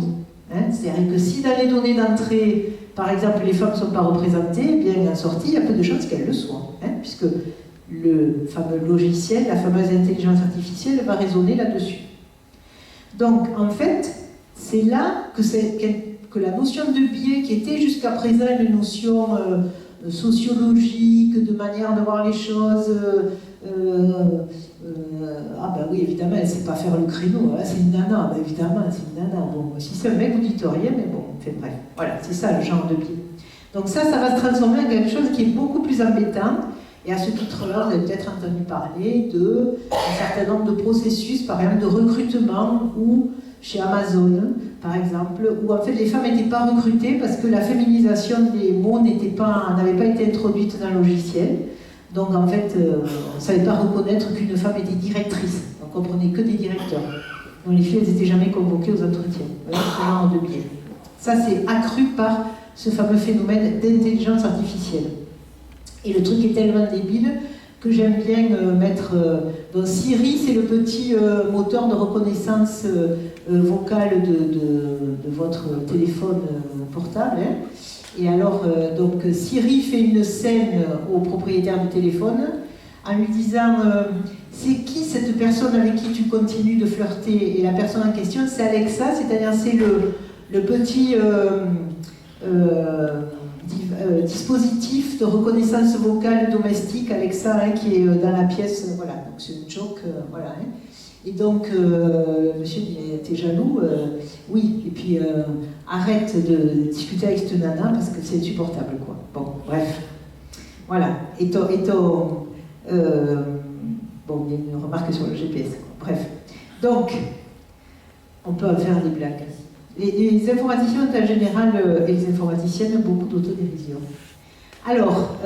Hein. C'est-à-dire que si dans les données d'entrée, par exemple, les femmes ne sont pas représentées, eh bien en sortie, il y a peu de chances qu'elles le soient, hein, puisque le fameux logiciel, la fameuse intelligence artificielle va raisonner là-dessus. Donc, en fait, c'est là que la notion de biais, qui était jusqu'à présent une notion sociologique, de manière de voir les choses, ah ben oui, évidemment, elle ne sait pas faire le créneau, hein, c'est une nana, ben évidemment, c'est une nana. Bon, si c'est un mec, vous dites rien, mais bon, enfin, bref, voilà, c'est ça le genre de biais. Donc ça va se transformer en quelque chose qui est beaucoup plus embêtant. Et à ce titre-là, vous avez peut-être entendu parler d'un certain nombre de processus, par exemple de recrutement, ou chez Amazon, par exemple, où en fait les femmes n'étaient pas recrutées parce que la féminisation des mots n'avait pas été introduite dans le logiciel. Donc en fait, on ne savait pas reconnaître qu'une femme était directrice. Donc on ne comprenait que des directeurs. Donc les filles, elles n'étaient jamais convoquées aux entretiens. Voilà, ce genre de biais. Ça, c'est accru par ce fameux phénomène d'intelligence artificielle. Et le truc est tellement débile que j'aime bien mettre... donc Siri, c'est le petit moteur de reconnaissance vocale de votre téléphone portable. Hein. Et alors, donc Siri fait une scène au propriétaire du téléphone en lui disant c'est qui cette personne avec qui tu continues de flirter? Et la personne en question, c'est Alexa, c'est-à-dire c'est le petit... dispositif de reconnaissance vocale domestique Alexa, hein, qui est dans la pièce, voilà, donc c'est une joke, voilà. Hein. Et donc, monsieur dit, t'es jaloux? Oui, et puis arrête de discuter avec cette nana parce que c'est insupportable, quoi. Bon, bref. Voilà. Bon, il y a une remarque sur le GPS, quoi. Bref. Donc, on peut en faire des blagues. Les informaticiens en général et les informaticiennes ont beaucoup d'autodérision. Alors,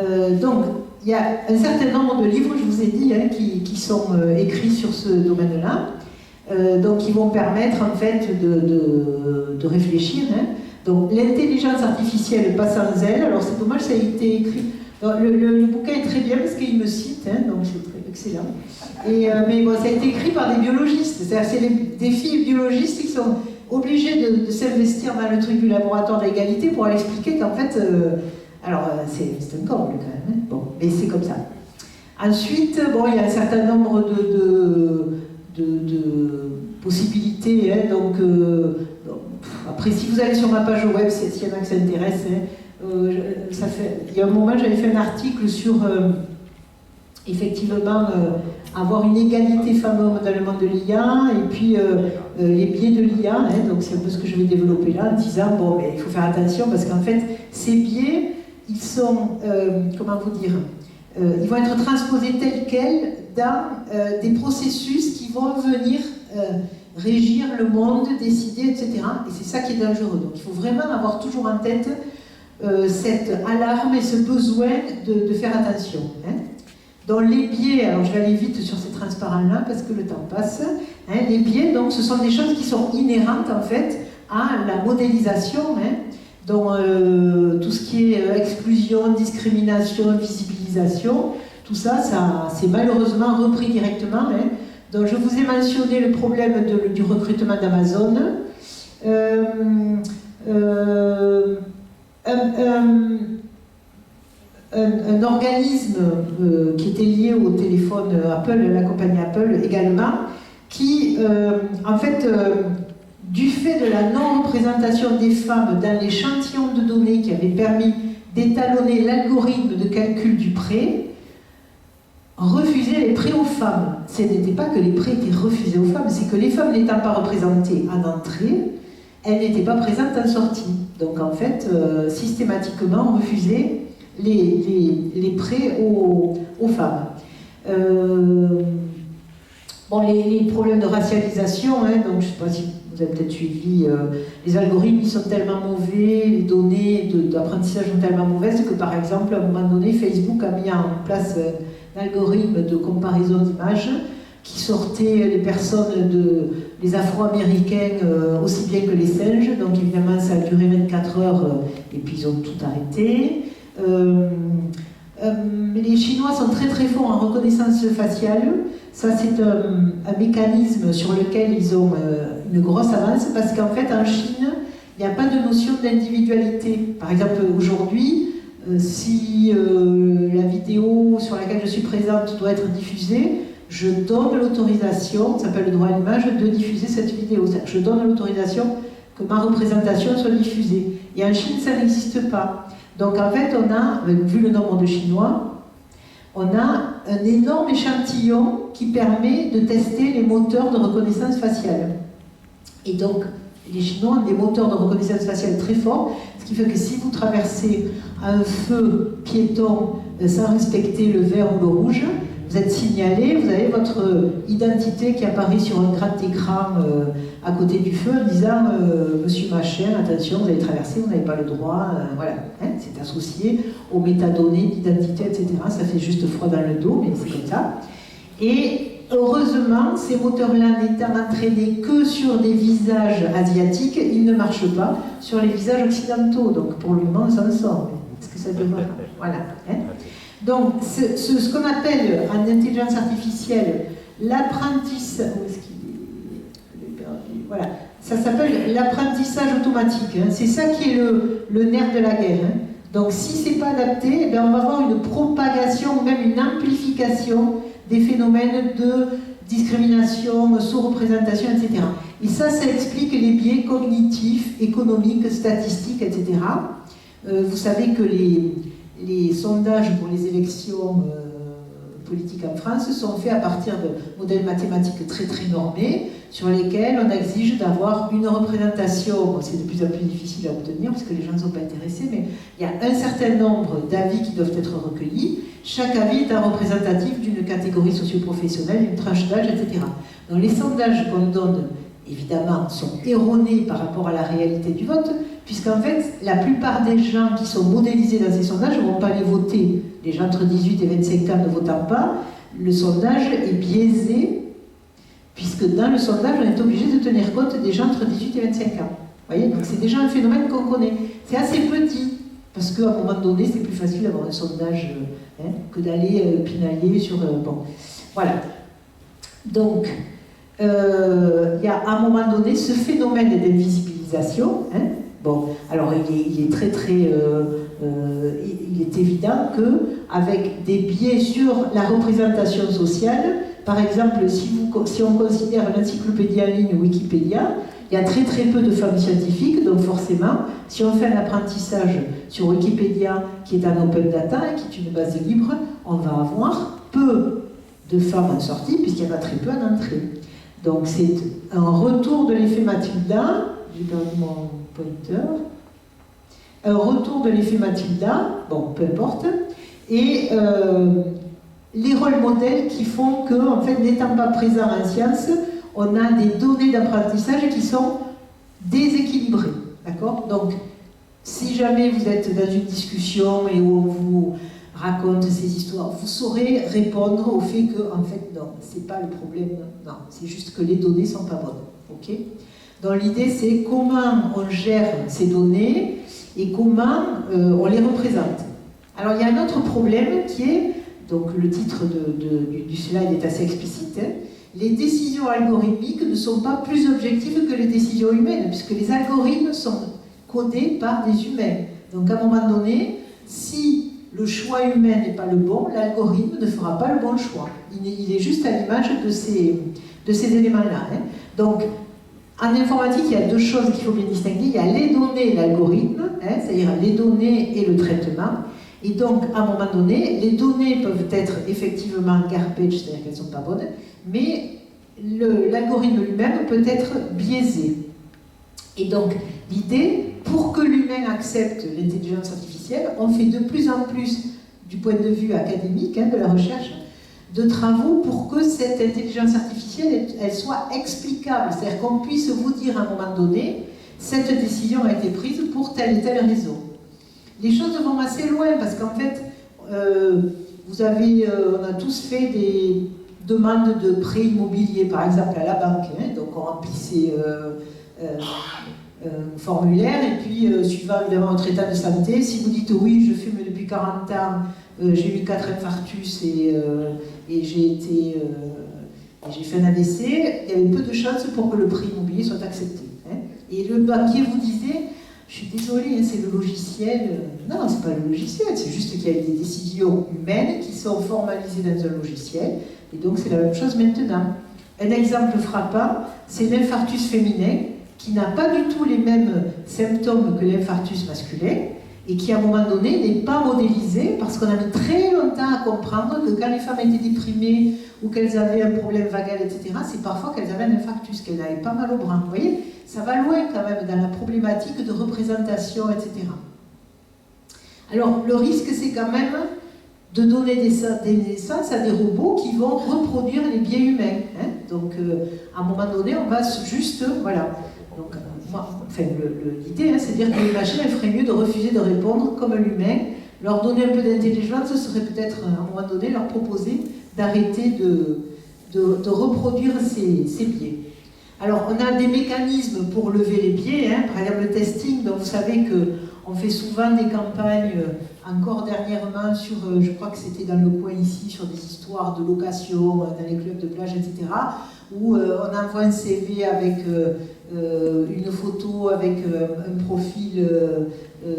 donc, il y a un certain nombre de livres, je vous ai dit, hein, qui sont écrits sur ce domaine-là, donc qui vont permettre en fait de réfléchir. Hein. Donc, l'intelligence artificielle pas sans elle. Alors, c'est dommage, ça a été écrit. Le bouquin est très bien parce qu'il me cite, hein, donc c'est très excellent. Mais bon, ça a été écrit par des biologistes. C'est-à-dire, c'est des filles biologistes qui sont obligés de s'investir dans le truc du laboratoire d'égalité pour aller expliquer qu'en fait, c'est un comble quand même, hein. Bon, mais c'est comme ça. Ensuite, bon, il y a un certain nombre de possibilités, hein, donc, après, si vous allez sur ma page web, s'il y en a qui s'intéressent, hein, il y a un moment, j'avais fait un article sur, effectivement, avoir une égalité femmes-hommes dans le monde de l'IA, et puis les biais de l'IA, hein, donc c'est un peu ce que je vais développer là, en disant, bon, mais il faut faire attention, parce qu'en fait, ces biais, ils sont, comment vous dire, ils vont être transposés tels quels dans des processus qui vont venir régir le monde, décider, etc. Et c'est ça qui est dangereux. Donc il faut vraiment avoir toujours en tête cette alarme et ce besoin de faire attention. Hein. Dans les biais, alors je vais aller vite sur ces transparents-là parce que le temps passe, hein, les biais, donc ce sont des choses qui sont inhérentes en fait à la modélisation, hein, dont tout ce qui est exclusion, discrimination, visibilisation, tout ça, c'est malheureusement repris directement. Hein. Donc je vous ai mentionné le problème du recrutement d'Amazon. Un organisme qui était lié au téléphone Apple, la compagnie Apple également, qui, en fait, du fait de la non-représentation des femmes dans l'échantillon de données qui avait permis d'étalonner l'algorithme de calcul du prêt, refusait les prêts aux femmes. Ce n'était pas que les prêts étaient refusés aux femmes, c'est que les femmes n'étant pas représentées en entrée, elle n'était pas présente en sortie. Donc en fait, systématiquement, on refusait les prêts aux femmes. Bon, les problèmes de racialisation, hein, donc je ne sais pas si vous avez peut-être suivi, les algorithmes ils sont tellement mauvais, les données d'apprentissage sont tellement mauvaises que par exemple, à un moment donné, Facebook a mis en place un algorithme de comparaison d'images qui sortait les personnes, les Afro-Américains aussi bien que les singes, donc évidemment ça a duré 24 heures et puis ils ont tout arrêté. Les Chinois sont très très forts en reconnaissance faciale. Ça, c'est un mécanisme sur lequel ils ont une grosse avance parce qu'en fait, en Chine, il n'y a pas de notion d'individualité. Par exemple, aujourd'hui, si la vidéo sur laquelle je suis présente doit être diffusée, je donne l'autorisation, ça s'appelle le droit à l'image, de diffuser cette vidéo. Je donne l'autorisation que ma représentation soit diffusée. Et en Chine, ça n'existe pas. Donc en fait, on a, vu le nombre de Chinois, on a un énorme échantillon qui permet de tester les moteurs de reconnaissance faciale. Et donc, les Chinois ont des moteurs de reconnaissance faciale très forts, ce qui fait que si vous traversez un feu piéton sans respecter le vert ou le rouge, vous êtes signalé, vous avez votre identité qui apparaît sur un grand écran à côté du feu en disant Monsieur Machin, attention, vous avez traversé, vous n'avez pas le droit, voilà. Hein, c'est associé aux métadonnées d'identité, etc. Ça fait juste froid dans le dos, mais c'est comme ça. Et heureusement, ces moteurs-là n'étant entraînés que sur des visages asiatiques, ils ne marchent pas sur les visages occidentaux. Donc pour le moment, on s'en sort. Est-ce que ça devrait... Voilà. Hein. Donc, ce qu'on appelle en intelligence artificielle l'apprentissage, où est-ce qu'il est perdu ? Voilà, ça s'appelle l'apprentissage automatique. Hein. C'est ça qui est le nerf de la guerre. Hein. Donc, si c'est pas adapté, eh bien, on va avoir une propagation ou même une amplification des phénomènes de discrimination, sous-représentation, etc. Et ça explique les biais cognitifs, économiques, statistiques, etc. Vous savez que les sondages pour les élections politiques en France sont faits à partir de modèles mathématiques très très normés sur lesquels on exige d'avoir une représentation. Bon, c'est de plus en plus difficile à obtenir parce que les gens ne sont pas intéressés, mais il y a un certain nombre d'avis qui doivent être recueillis. Chaque avis est un représentatif d'une catégorie socio-professionnelle, d'une tranche d'âge, etc. Donc les sondages qu'on donne, évidemment, sont erronés par rapport à la réalité du vote, puisqu'en fait, la plupart des gens qui sont modélisés dans ces sondages ne vont pas les voter. Les gens entre 18 et 25 ans ne votant pas, le sondage est biaisé, puisque dans le sondage, on est obligé de tenir compte des gens entre 18 et 25 ans. Vous voyez, donc c'est déjà un phénomène qu'on connaît. C'est assez petit, parce qu'à un moment donné, c'est plus facile d'avoir un sondage que d'aller pinailler sur... bon, voilà. Donc, il y a à un moment donné ce phénomène d'invisibilisation. Hein. Bon, alors il est très très... il est évident qu'avec des biais sur la représentation sociale, par exemple, si on considère l'encyclopédie en ligne Wikipédia, il y a très très peu de femmes scientifiques, donc forcément, si on fait un apprentissage sur Wikipédia qui est en open data, qui est une base libre, on va avoir peu de femmes en sortie, puisqu'il y en a très peu en entrée. Donc c'est un retour de l'effet Mathilda, j'ai perdu mon pointer, un retour de l'effet Mathilda, bon, peu importe, et les rôles modèles qui font que, en fait, n'étant pas présents en sciences, on a des données d'apprentissage qui sont déséquilibrées, d'accord ? Donc, si jamais vous êtes dans une discussion et où on vous raconte ces histoires, vous saurez répondre au fait que, en fait, non, c'est pas le problème, non, c'est juste que les données sont pas bonnes, ok ? Donc l'idée, c'est comment on gère ces données et comment on les représente. Alors, il y a un autre problème qui est, donc le titre du slide est assez explicite, hein, les décisions algorithmiques ne sont pas plus objectives que les décisions humaines, puisque les algorithmes sont codés par des humains. Donc à un moment donné, si le choix humain n'est pas le bon, l'algorithme ne fera pas le bon choix. Il est juste à l'image de ces éléments-là. Hein. Donc, en informatique, il y a deux choses qu'il faut bien distinguer. Il y a les données et l'algorithme, hein, c'est-à-dire les données et le traitement. Et donc, à un moment donné, les données peuvent être effectivement garbage, c'est-à-dire qu'elles ne sont pas bonnes, mais l'algorithme lui-même peut être biaisé. Et donc, l'idée, pour que l'humain accepte l'intelligence artificielle, on fait de plus en plus, du point de vue académique, de la recherche, de travaux pour que cette intelligence artificielle, elle soit explicable. C'est-à-dire qu'on puisse vous dire à un moment donné, cette décision a été prise pour telle et telle raison. Les choses vont assez loin, parce qu'en fait, on a tous fait des demandes de prêt immobilier, par exemple, à la banque. Donc, on remplissait formulaire, et puis suivant évidemment votre état de santé, si vous dites oui, je fume depuis 40 ans, j'ai eu 4 infarctus et j'ai fait un AVC, il y avait peu de chances pour que le prêt immobilier soit accepté. Et le banquier vous disait, je suis désolée, c'est le logiciel. Non, c'est pas le logiciel, c'est juste qu'il y a des décisions humaines qui sont formalisées dans un logiciel, et donc c'est la même chose maintenant. Un exemple frappant, c'est l'infarctus féminin, qui n'a pas du tout les mêmes symptômes que l'infarctus masculin, et qui à un moment donné n'est pas modélisé, parce qu'on a mis très longtemps à comprendre que quand les femmes étaient déprimées, ou qu'elles avaient un problème vagal, etc., c'est parfois qu'elles avaient un infarctus, qu'elles avaient pas mal au bras. Vous voyez, ça va loin quand même dans la problématique de représentation, etc. Alors, le risque, c'est quand même de donner des naissances à des robots qui vont reproduire les biais humains. Donc, à un moment donné, on va juste... Voilà. Donc, l'idée, c'est de dire que les machines, elles feraient mieux de refuser de répondre comme l'humain. Leur donner un peu d'intelligence, ce serait peut-être, à un moment donné, leur proposer d'arrêter de reproduire ces biais. Alors, on a des mécanismes pour lever les biais, par exemple le testing. Donc, vous savez qu'on fait souvent des campagnes, encore dernièrement, sur, je crois que c'était dans le coin ici, sur des histoires de location, dans les clubs de plage, etc., où on envoie un CV avec une photo avec un profil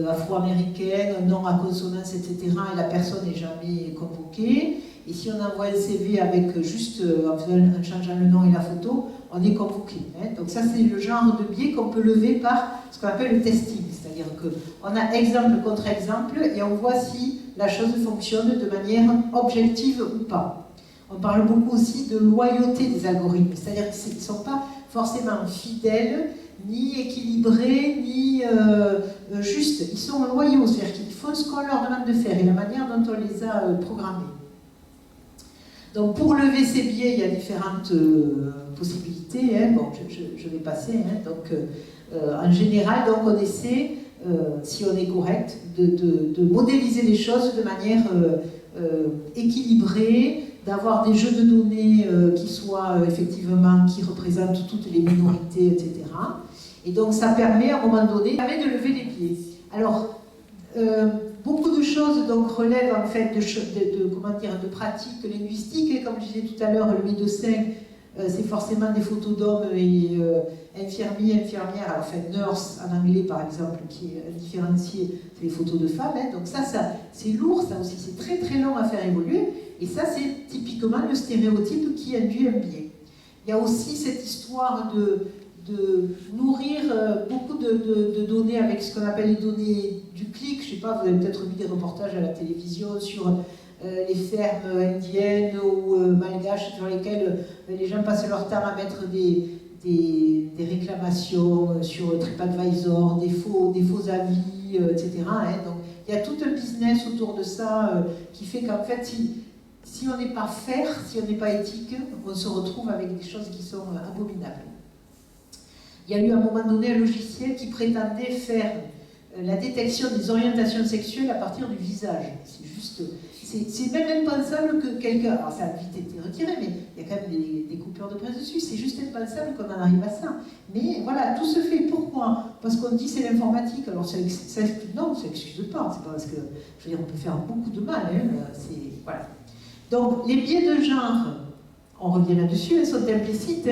afro-américain, un nom à consonance, etc., et la personne n'est jamais convoquée. Et si on envoie un CV avec juste, en changeant le nom et la photo, on est convoqué. Donc ça, c'est le genre de biais qu'on peut lever par ce qu'on appelle le testing. C'est-à-dire qu'on a exemple contre exemple et on voit si la chose fonctionne de manière objective ou pas. On parle beaucoup aussi de loyauté des algorithmes. C'est-à-dire qu'ils ne sont pas forcément fidèles, ni équilibrés, ni justes. Ils sont loyaux, c'est-à-dire qu'ils font ce qu'on leur demande de faire et la manière dont on les a programmés. Donc pour lever ces biais, il y a différentes possibilités. Bon, je vais passer. Donc, en général, donc, on essaie, si on est correct, de modéliser les choses de manière équilibrée, d'avoir des jeux de données qui soient effectivement, qui représentent toutes les minorités, etc. Et donc ça permet à un moment donné de lever les biais. Alors, beaucoup de choses donc, relèvent en fait de pratiques linguistiques. Et comme je disais tout à l'heure, le médecin, c'est forcément des photos d'hommes et infirmiers, infirmières, alors fait nurse en anglais par exemple, qui est différencié, c'est les photos de femmes. Donc ça c'est lourd, ça aussi, c'est très très long à faire évoluer. Et ça, c'est typiquement le stéréotype qui induit un biais. Il y a aussi cette histoire de nourrir beaucoup de données avec ce qu'on appelle les données du clic. Je ne sais pas, vous avez peut-être vu des reportages à la télévision sur les fermes indiennes ou malgaches sur lesquelles les gens passent leur temps à mettre des réclamations sur TripAdvisor, des faux avis, etc. Donc il y a tout un business autour de ça qui fait qu'en fait, si on n'est pas fair, si on n'est pas éthique, on se retrouve avec des choses qui sont abominables. Il y a eu à un moment donné un logiciel qui prétendait faire la détection des orientations sexuelles à partir du visage. C'est juste... C'est même impensable que quelqu'un... Alors ça a vite été retiré, mais il y a quand même des coupures de presse dessus. C'est juste impensable qu'on en arrive à ça. Mais voilà, tout se fait. Pourquoi? Parce qu'on dit c'est l'informatique. Alors ça non, ça n'excuse pas. C'est pas parce que... Je veux dire, on peut faire beaucoup de mal. Voilà. Donc, les biais de genre, on revient là-dessus, elles sont implicites.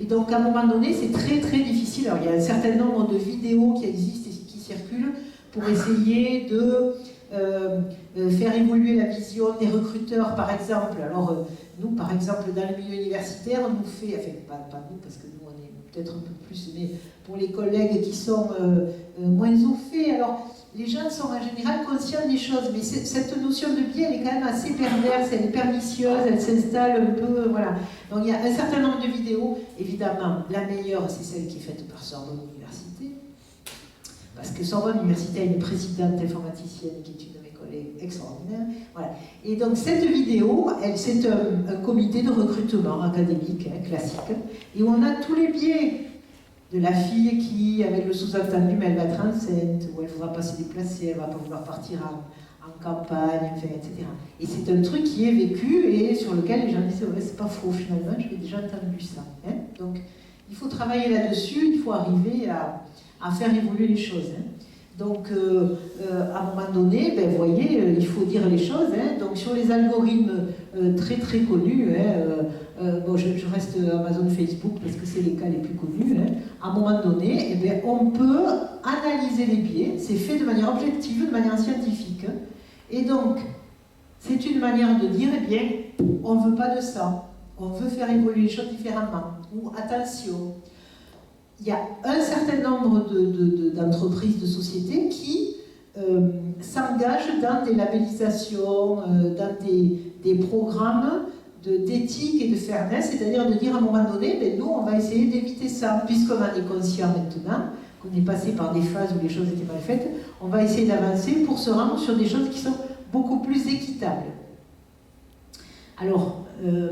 Et donc, à un moment donné, c'est très très difficile. Alors, il y a un certain nombre de vidéos qui existent et qui circulent pour essayer de faire évoluer la vision des recruteurs, par exemple. Alors, nous, par exemple, dans le milieu universitaire, on nous fait, enfin, pas nous, parce que nous, on est peut-être un peu plus, mais pour les collègues qui sont moins au fait, alors, les gens sont en général conscients des choses, mais cette notion de biais, elle est quand même assez perverse, elle est pernicieuse, elle s'installe un peu, voilà. Donc, il y a un certain nombre de vidéos, évidemment, la meilleure, c'est celle qui est faite par Sorbonne Université, parce que Sorbonne Université a une présidente informaticienne qui est une de mes collègues extraordinaire. Voilà. Et donc cette vidéo, c'est un comité de recrutement académique, classique, et où on a tous les biais de la fille qui, avec le sous-entendu, mais elle va être enceinte, ou elle ne voudra pas se déplacer, elle ne va pas vouloir partir en campagne, enfin, etc. Et c'est un truc qui est vécu et sur lequel les gens disent ouais, c'est pas faux finalement, j'ai déjà entendu ça. Hein. Donc il faut travailler là-dessus, il faut arriver à faire évoluer les choses. Hein. Donc, à un moment donné, ben, vous voyez, il faut dire les choses. Hein. Donc, sur les algorithmes très très connus, bon, je reste Amazon, Facebook parce que c'est les cas les plus connus. Hein. À un moment donné, eh ben, on peut analyser les biais. C'est fait de manière objective, de manière scientifique. Et donc, c'est une manière de dire, eh bien, on ne veut pas de ça. On veut faire évoluer les choses différemment. Ou attention. Il y a un certain nombre d'entreprises, de sociétés qui s'engagent dans des labellisations, dans des programmes d'éthique et de fairness, c'est-à-dire de dire à un moment donné, ben, nous, on va essayer d'éviter ça, puisqu'on en est conscient maintenant, qu'on est passé par des phases où les choses étaient mal faites, on va essayer d'avancer pour se rendre sur des choses qui sont beaucoup plus équitables. Alors,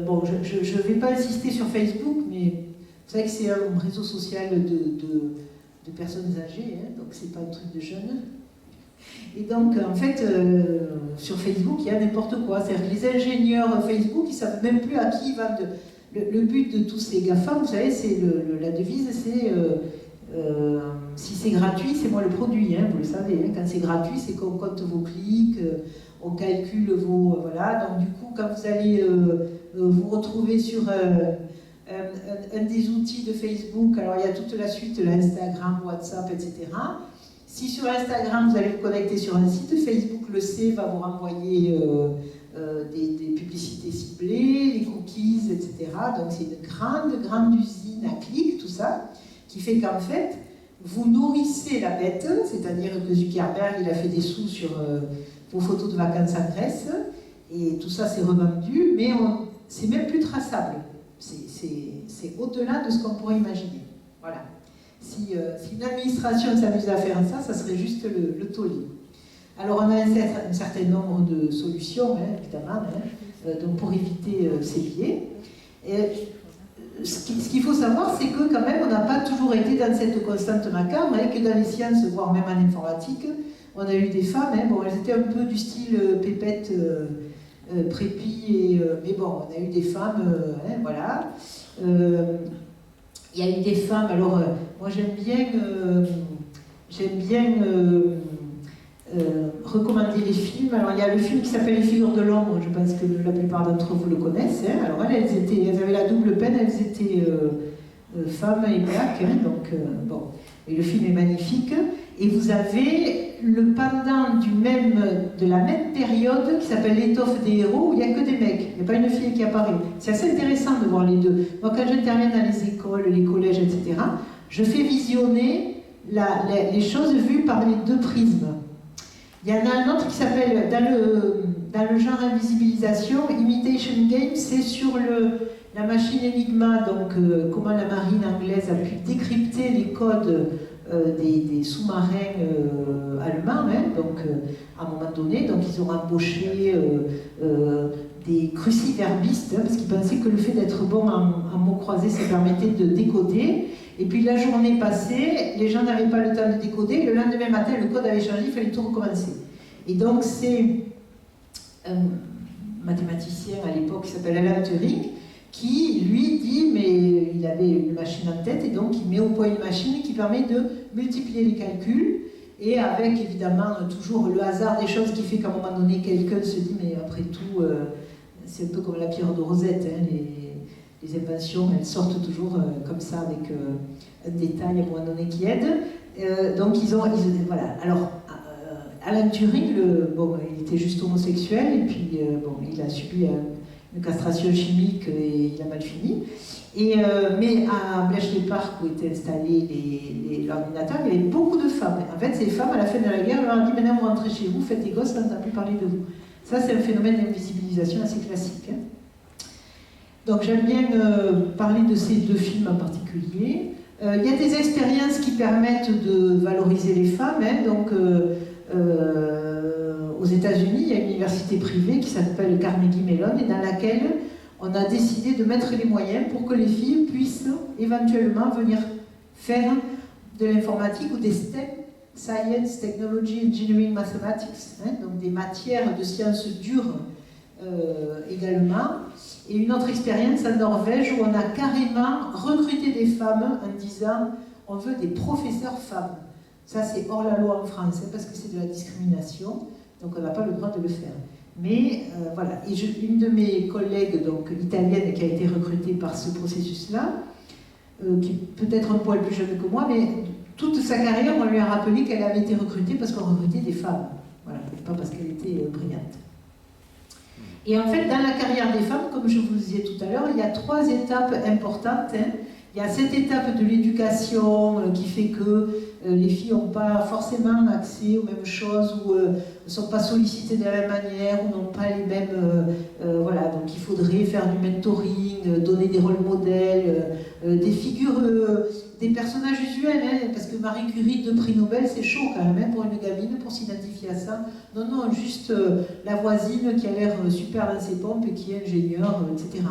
bon, je ne vais pas insister sur Facebook, mais vous savez que c'est un réseau social de personnes âgées, hein, donc c'est pas un truc de jeunes. Et donc, en fait, sur Facebook, il y a n'importe quoi. C'est-à-dire que les ingénieurs Facebook, ils ne savent même plus à qui ils vendent. Le but de tous ces GAFAM, vous savez, c'est la devise, c'est si c'est gratuit, c'est moi le produit, hein, vous le savez. Hein, quand c'est gratuit, c'est qu'on compte vos clics, on calcule vos... voilà, donc du coup, quand vous allez vous retrouver sur... un des outils de Facebook, alors il y a toute la suite, l'Instagram, WhatsApp, etc. Si sur Instagram, vous allez vous connecter sur un site, Facebook le sait, va vous renvoyer des publicités ciblées, les cookies, etc. Donc c'est une grande usine à clics, tout ça, qui fait qu'en fait, vous nourrissez la bête, c'est-à-dire que Zuckerberg, il a fait des sous sur vos photos de vacances en Grèce, et tout ça c'est revendu, mais c'est même plus traçable. C'est au-delà de ce qu'on pourrait imaginer. Voilà. Si une administration s'amuse à faire ça, ça serait juste le tollé. Alors on a un certain nombre de solutions, hein, évidemment, hein, donc pour éviter ces biais. Et, ce qu'il faut savoir, c'est que quand même, on n'a pas toujours été dans cette constante macabre, hein, que dans les sciences, voire même en informatique, on a eu des femmes, hein, bon, elles étaient un peu du style pépette, prépi, mais bon, on a eu des femmes, hein, voilà. Il y a eu des femmes, alors moi j'aime bien recommander les films. Alors il y a le film qui s'appelle Les Figures de l'ombre, je pense que la plupart d'entre vous le connaissent. Hein. Alors elles avaient la double peine, elles étaient femmes et black, hein, donc bon. Et le film est magnifique. Et vous avez le pendant de la même période qui s'appelle L'étoffe des héros, où il n'y a que des mecs, il n'y a pas une fille qui apparaît. C'est assez intéressant de voir les deux. Moi, quand j'interviens dans les écoles, les collèges, etc., je fais visionner les choses vues par les deux prismes. Il y en a un autre qui s'appelle, dans le genre invisibilisation, Imitation Game, c'est sur la machine Enigma, donc comment la marine anglaise a pu décrypter les codes des sous-marins allemands, hein, donc à un moment donné, donc ils ont embauché des cruciverbistes, hein, parce qu'ils pensaient que le fait d'être bon en mots croisés, ça permettait de décoder. Et puis la journée passée, les gens n'avaient pas le temps de décoder, le lendemain matin, le code avait changé, il fallait tout recommencer. Et donc c'est un mathématicien à l'époque qui s'appelle Alan Turing, qui, lui, dit, mais il avait une machine en tête, et donc il met au point une machine qui permet de multiplier les calculs, et avec, évidemment, toujours le hasard des choses qui fait qu'à un moment donné, quelqu'un se dit, mais après tout, c'est un peu comme la pierre de Rosette, hein, les inventions, elles sortent toujours comme ça, avec un détail à un moment donné qui aide. Donc, voilà. Alors, Alan Turing, il était juste homosexuel et puis il a subi une castration chimique et il a mal fini. Mais à Bletchley Park, où étaient installés l'ordinateur, il y avait beaucoup de femmes. En fait, ces femmes, à la fin de la guerre, leur ont dit maintenant vous rentrez chez vous, faites des gosses, on n'entend plus parler de vous. Ça, c'est un phénomène d'invisibilisation assez classique. Donc j'aime bien parler de ces deux films en particulier. Il y a des expériences qui permettent de valoriser les femmes. Aux États-Unis, il y a une université privée qui s'appelle Carnegie Mellon et dans laquelle on a décidé de mettre les moyens pour que les filles puissent éventuellement venir faire de l'informatique ou des STEM, Science, Technology, Engineering, Mathematics, donc des matières de sciences dures également. Et une autre expérience en Norvège où on a carrément recruté des femmes en disant on veut des professeurs femmes. Ça c'est hors la loi en France parce que c'est de la discrimination, donc on n'a pas le droit de le faire. Mais voilà, et une de mes collègues donc, italienne qui a été recrutée par ce processus-là, qui est peut-être un poil plus jeune que moi, mais toute sa carrière on lui a rappelé qu'elle avait été recrutée parce qu'on recrutait des femmes. Voilà, pas parce qu'elle était brillante. Et en fait, dans la carrière des femmes, comme je vous le disais tout à l'heure, il y a 3 étapes importantes. Il y a cette étape de l'éducation qui fait que les filles n'ont pas forcément accès aux mêmes choses ou ne sont pas sollicitées de la même manière ou n'ont pas les mêmes... voilà, donc il faudrait faire du mentoring, donner des rôles modèles, des figures, des personnages usuels, parce que Marie Curie de prix Nobel, c'est chaud quand même pour une gamine, pour s'identifier à ça. Non, juste la voisine qui a l'air super dans ses pompes et qui est ingénieure, etc.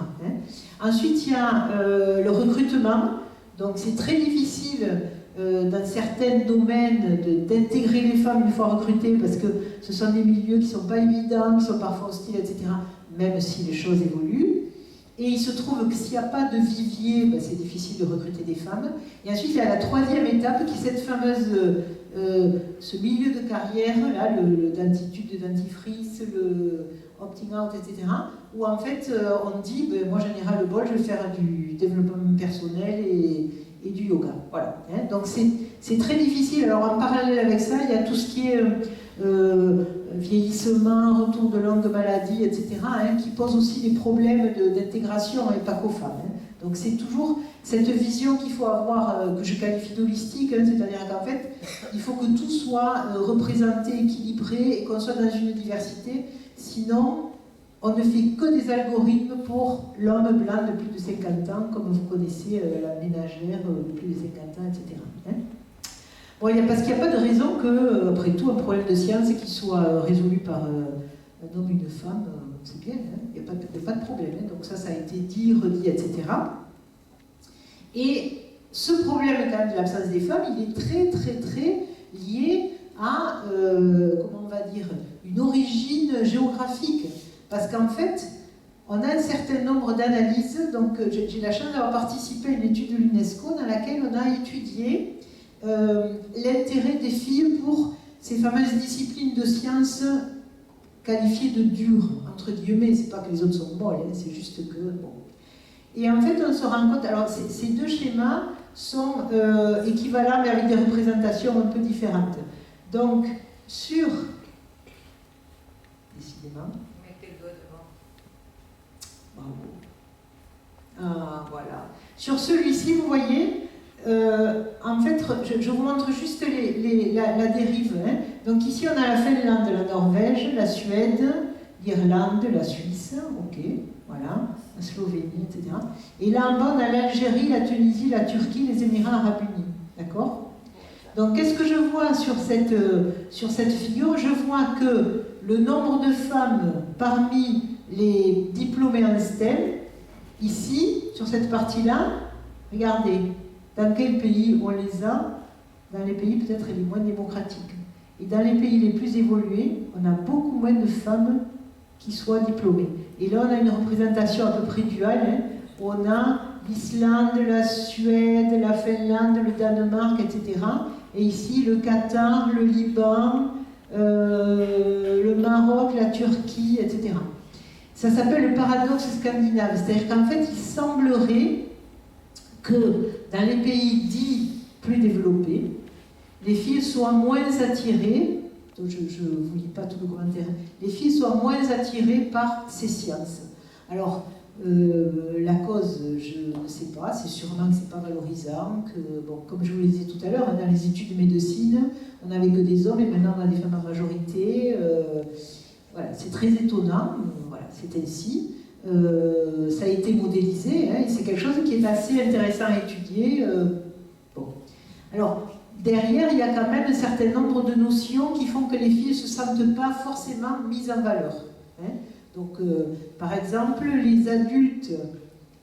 Ensuite, il y a le recrutement. Donc c'est très difficile dans certains domaines d'intégrer les femmes une fois recrutées parce que ce sont des milieux qui ne sont pas évidents, qui sont parfois hostiles, etc. Même si les choses évoluent. Et il se trouve que s'il n'y a pas de vivier, c'est difficile de recruter des femmes. Et ensuite, il y a la 3e étape qui est cette fameuse, ce milieu de carrière, là, le dentitude de dentifrice, le opting out, etc. Où en fait, on dit, moi j'en ai ras le bol, je vais faire du développement personnel et du yoga. Voilà. Donc c'est très difficile. Alors en parallèle avec ça, il y a tout ce qui est vieillissement, retour de longues maladies, etc., qui pose aussi des problèmes d'intégration et pas qu'aux femmes. Donc c'est toujours cette vision qu'il faut avoir, que je qualifie d'holistique, c'est-à-dire qu'en fait, il faut que tout soit représenté, équilibré et qu'on soit dans une diversité, sinon on ne fait que des algorithmes pour l'homme blanc de plus de 50 ans, comme vous connaissez la ménagère de plus de 50 ans, etc. Bon, parce qu'il n'y a pas de raison que, après tout, un problème de science qui soit résolu par un homme et une femme, c'est bien, il n'y a pas de problème. Donc ça a été dit, redit, etc. Et ce problème quand même de l'absence des femmes, il est très, très, très lié à, comment on va dire, une origine géographique. Parce qu'en fait, on a un certain nombre d'analyses. Donc j'ai la chance d'avoir participé à une étude de l'UNESCO dans laquelle on a étudié l'intérêt des filles pour ces fameuses disciplines de sciences qualifiées de dures, entre guillemets. C'est pas que les autres sont molles, c'est juste que... Bon. Et en fait, on se rend compte... Alors, ces 2 schémas sont équivalents, mais avec des représentations un peu différentes. Donc, sur... Décidément. Mettez le doigt devant. Bravo. Ah, voilà. Sur celui-ci, vous voyez... en fait, je vous montre juste la dérive. Donc ici, on a la Finlande, la Norvège, la Suède, l'Irlande, la Suisse, ok, voilà, la Slovénie, etc. Et là en bas, on a l'Algérie, la Tunisie, la Turquie, les Émirats Arabes Unis. D'accord ? Donc qu'est-ce que je vois sur cette figure ? Je vois que le nombre de femmes parmi les diplômés en STEM, ici, sur cette partie-là, regardez. Dans quel pays on les a? Dans les pays peut-être les moins démocratiques. Et dans les pays les plus évolués, on a beaucoup moins de femmes qui soient diplômées. Et là, on a une représentation à peu près duale. On a l'Islande, la Suède, la Finlande, le Danemark, etc. Et ici, le Qatar, le Liban, le Maroc, la Turquie, etc. Ça s'appelle le paradoxe scandinave. C'est-à-dire qu'en fait, il semblerait que dans les pays dits plus développés, les filles soient moins attirées donc je ne vous lis pas tout le commentaire, les filles soient moins attirées par ces sciences. Alors, la cause, je ne sais pas, c'est sûrement que c'est pas valorisant, que, bon, comme je vous le disais tout à l'heure, dans les études de médecine, on n'avait que des hommes et maintenant on a des femmes en majorité. Voilà, c'est très étonnant, voilà, c'est ainsi. Ça a été modélisé, hein, et c'est quelque chose qui est assez intéressant à étudier. Bon. Alors, derrière, il y a quand même un certain nombre de notions qui font que les filles ne se sentent pas forcément mises en valeur. Hein. Donc, par exemple, les adultes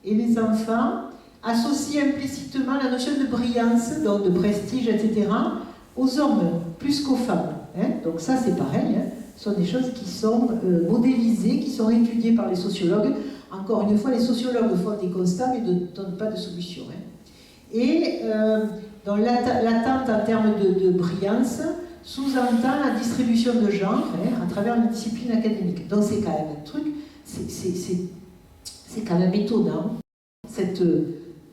et les enfants associent implicitement la notion de brillance, donc de prestige, etc., aux hommes plus qu'aux femmes. Hein. Donc ça, c'est pareil. Hein. Ce sont des choses qui sont modélisées, qui sont étudiées par les sociologues. Encore une fois, les sociologues font des constats, mais ne donnent pas de solution. Hein. Et dans l'attente en termes de brillance, sous-entend la distribution de genre à travers une discipline académique. Donc c'est quand même un truc, c'est quand même étonnant.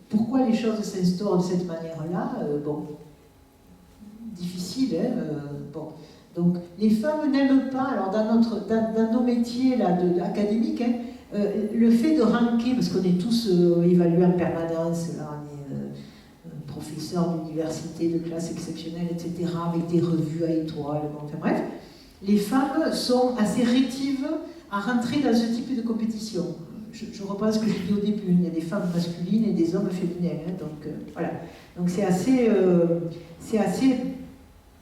Pourquoi les choses s'instaurent de cette manière-là bon, difficile. Bon. Donc les femmes n'aiment pas, alors dans nos métiers là, académiques, le fait de ranker, parce qu'on est tous évalués en permanence, là, on est professeurs d'université, de classe exceptionnelle, etc., avec des revues à étoiles, bon, enfin bref, les femmes sont assez rétives à rentrer dans ce type de compétition. Je reprends ce que j'ai dit au début, il y a des femmes masculines et des hommes féminins, hein, donc voilà. Donc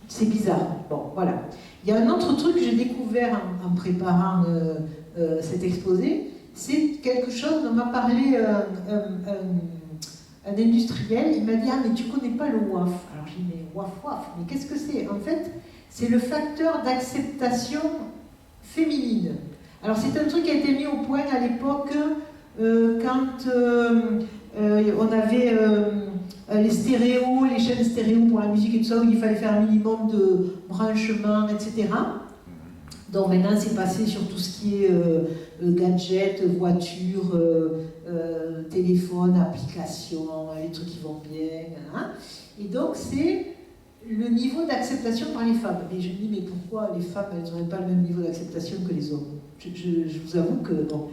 c'est bizarre. Bon, voilà. Il y a un autre truc que j'ai découvert en préparant cet exposé, c'est quelque chose dont m'a parlé un industriel. Il m'a dit « Ah, mais tu connais pas le WAF ». Alors j'ai dit « Mais WAF, mais qu'est-ce que c'est ?» En fait, c'est le facteur d'acceptation féminine. Alors c'est un truc qui a été mis au point à l'époque quand on avait les stéréos, les chaînes stéréo pour la musique et tout ça, où il fallait faire un minimum de branchements, etc. Donc maintenant c'est passé sur tout ce qui est gadgets, voitures, téléphone, applications, les trucs qui vont bien. Hein. Et donc c'est le niveau d'acceptation par les femmes. Et je me dis, mais pourquoi les femmes, elles n'auraient pas le même niveau d'acceptation que les hommes? Je vous avoue que, bon,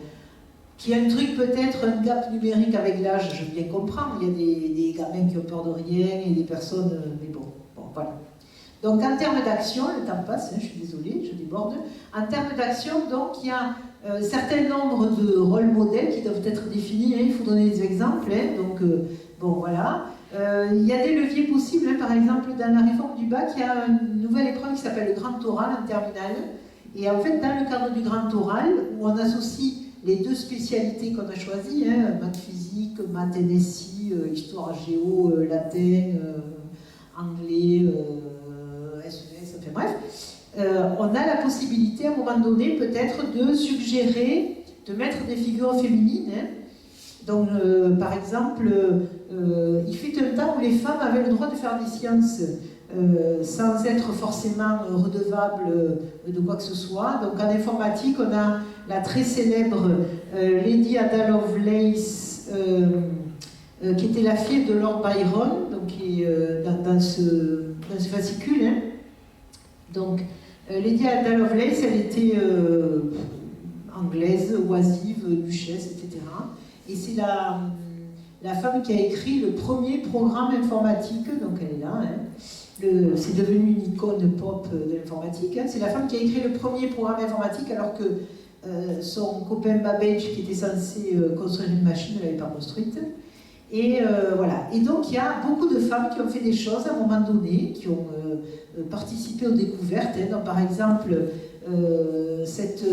qu'il y a un truc, peut-être un gap numérique avec l'âge, je veux bien comprendre. Il y a des gamins qui ont peur de rien et des personnes, mais bon, voilà. Donc en termes d'action, le temps passe, hein, je suis désolée, je déborde. En termes d'action, donc, il y a un certain nombre de rôles modèles qui doivent être définis, hein, il faut donner des exemples, hein, donc, bon, voilà. Il y a des leviers possibles, hein, par exemple, dans la réforme du bac, il y a une nouvelle épreuve qui s'appelle le grand oral en terminale. Et en fait, dans le cadre du grand oral, où on associe les deux spécialités qu'on a choisies, hein, maths physique, maths NSI, histoire géo, latin, anglais, SES, enfin bref, on a la possibilité à un moment donné peut-être de suggérer, de mettre des figures féminines. Hein. Donc, par exemple, il fut un temps où les femmes avaient le droit de faire des sciences sans être forcément redevables de quoi que ce soit. Donc, en informatique, on a la très célèbre Lady Ada Lovelace, qui était la fille de Lord Byron, donc qui est dans ce fascicule. Hein. Donc, Lady Ada Lovelace, elle était anglaise, oisive, duchesse, etc. Et c'est la femme qui a écrit le premier programme informatique, donc elle est là, hein. C'est devenu une icône pop de l'informatique. Hein. C'est la femme qui a écrit le premier programme informatique alors que son copain Babbage, qui était censé construire une machine, ne l'avait pas construite. Et voilà. Et donc il y a beaucoup de femmes qui ont fait des choses à un moment donné, qui ont participé aux découvertes. Hein. Donc, par exemple, cette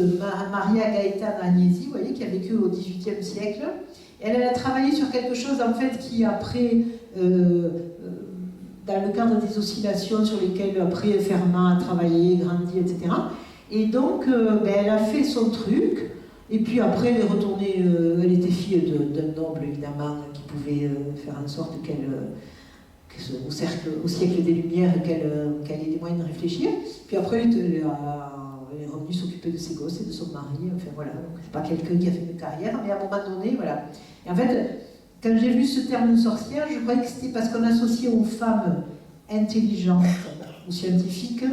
Maria Gaetana Agnesi, vous voyez, qui a vécu au XVIIIe siècle, elle a travaillé sur quelque chose en fait qui après, dans le cadre des oscillations sur lesquelles après Fermat a travaillé, grandi, etc. Et donc, elle a fait son truc. Et puis après, elle est retournée, elle était fille d'un noble, évidemment, qui pouvait faire en sorte au siècle des Lumières, qu'elle ait les moyens de réfléchir. Puis après, elle est revenue s'occuper de ses gosses et de son mari. Enfin voilà, donc c'est pas quelqu'un qui a fait une carrière, mais à un moment donné, voilà. Et en fait, quand j'ai vu ce terme de sorcière, je croyais que c'était parce qu'on associait aux femmes intelligentes ou scientifiques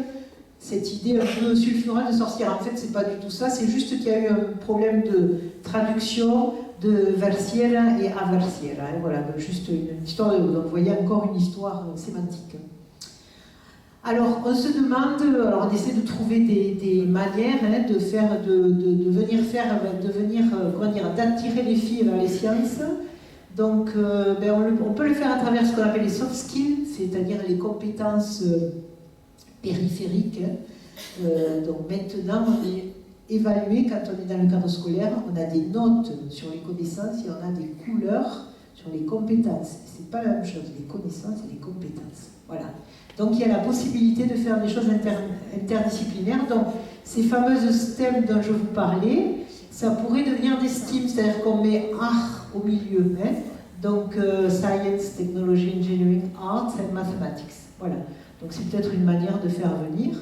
cette idée un peu sulfurale de sorcière. En fait, c'est pas du tout ça, c'est juste qu'il y a eu un problème de traduction de versiera et a versiera. Voilà, juste une histoire de... Donc, vous voyez encore une histoire sémantique. Alors, on se demande, alors on essaie de trouver des manières de faire, de venir faire, comment dire, d'attirer les filles vers les sciences. Donc, on peut le faire à travers ce qu'on appelle les soft skills, c'est-à-dire les compétences périphériques. Donc maintenant, on est évalué quand on est dans le cadre scolaire, on a des notes sur les connaissances et on a des couleurs sur les compétences. C'est pas la même chose, les connaissances et les compétences. Voilà. Donc il y a la possibilité de faire des choses interdisciplinaires. Donc ces fameuses STEM dont je vous parlais, ça pourrait devenir des STEAM, c'est-à-dire qu'on met art au milieu. Hein. Donc Science, Technology, Engineering, Arts and Mathematics. Voilà. Donc c'est peut-être une manière de faire venir.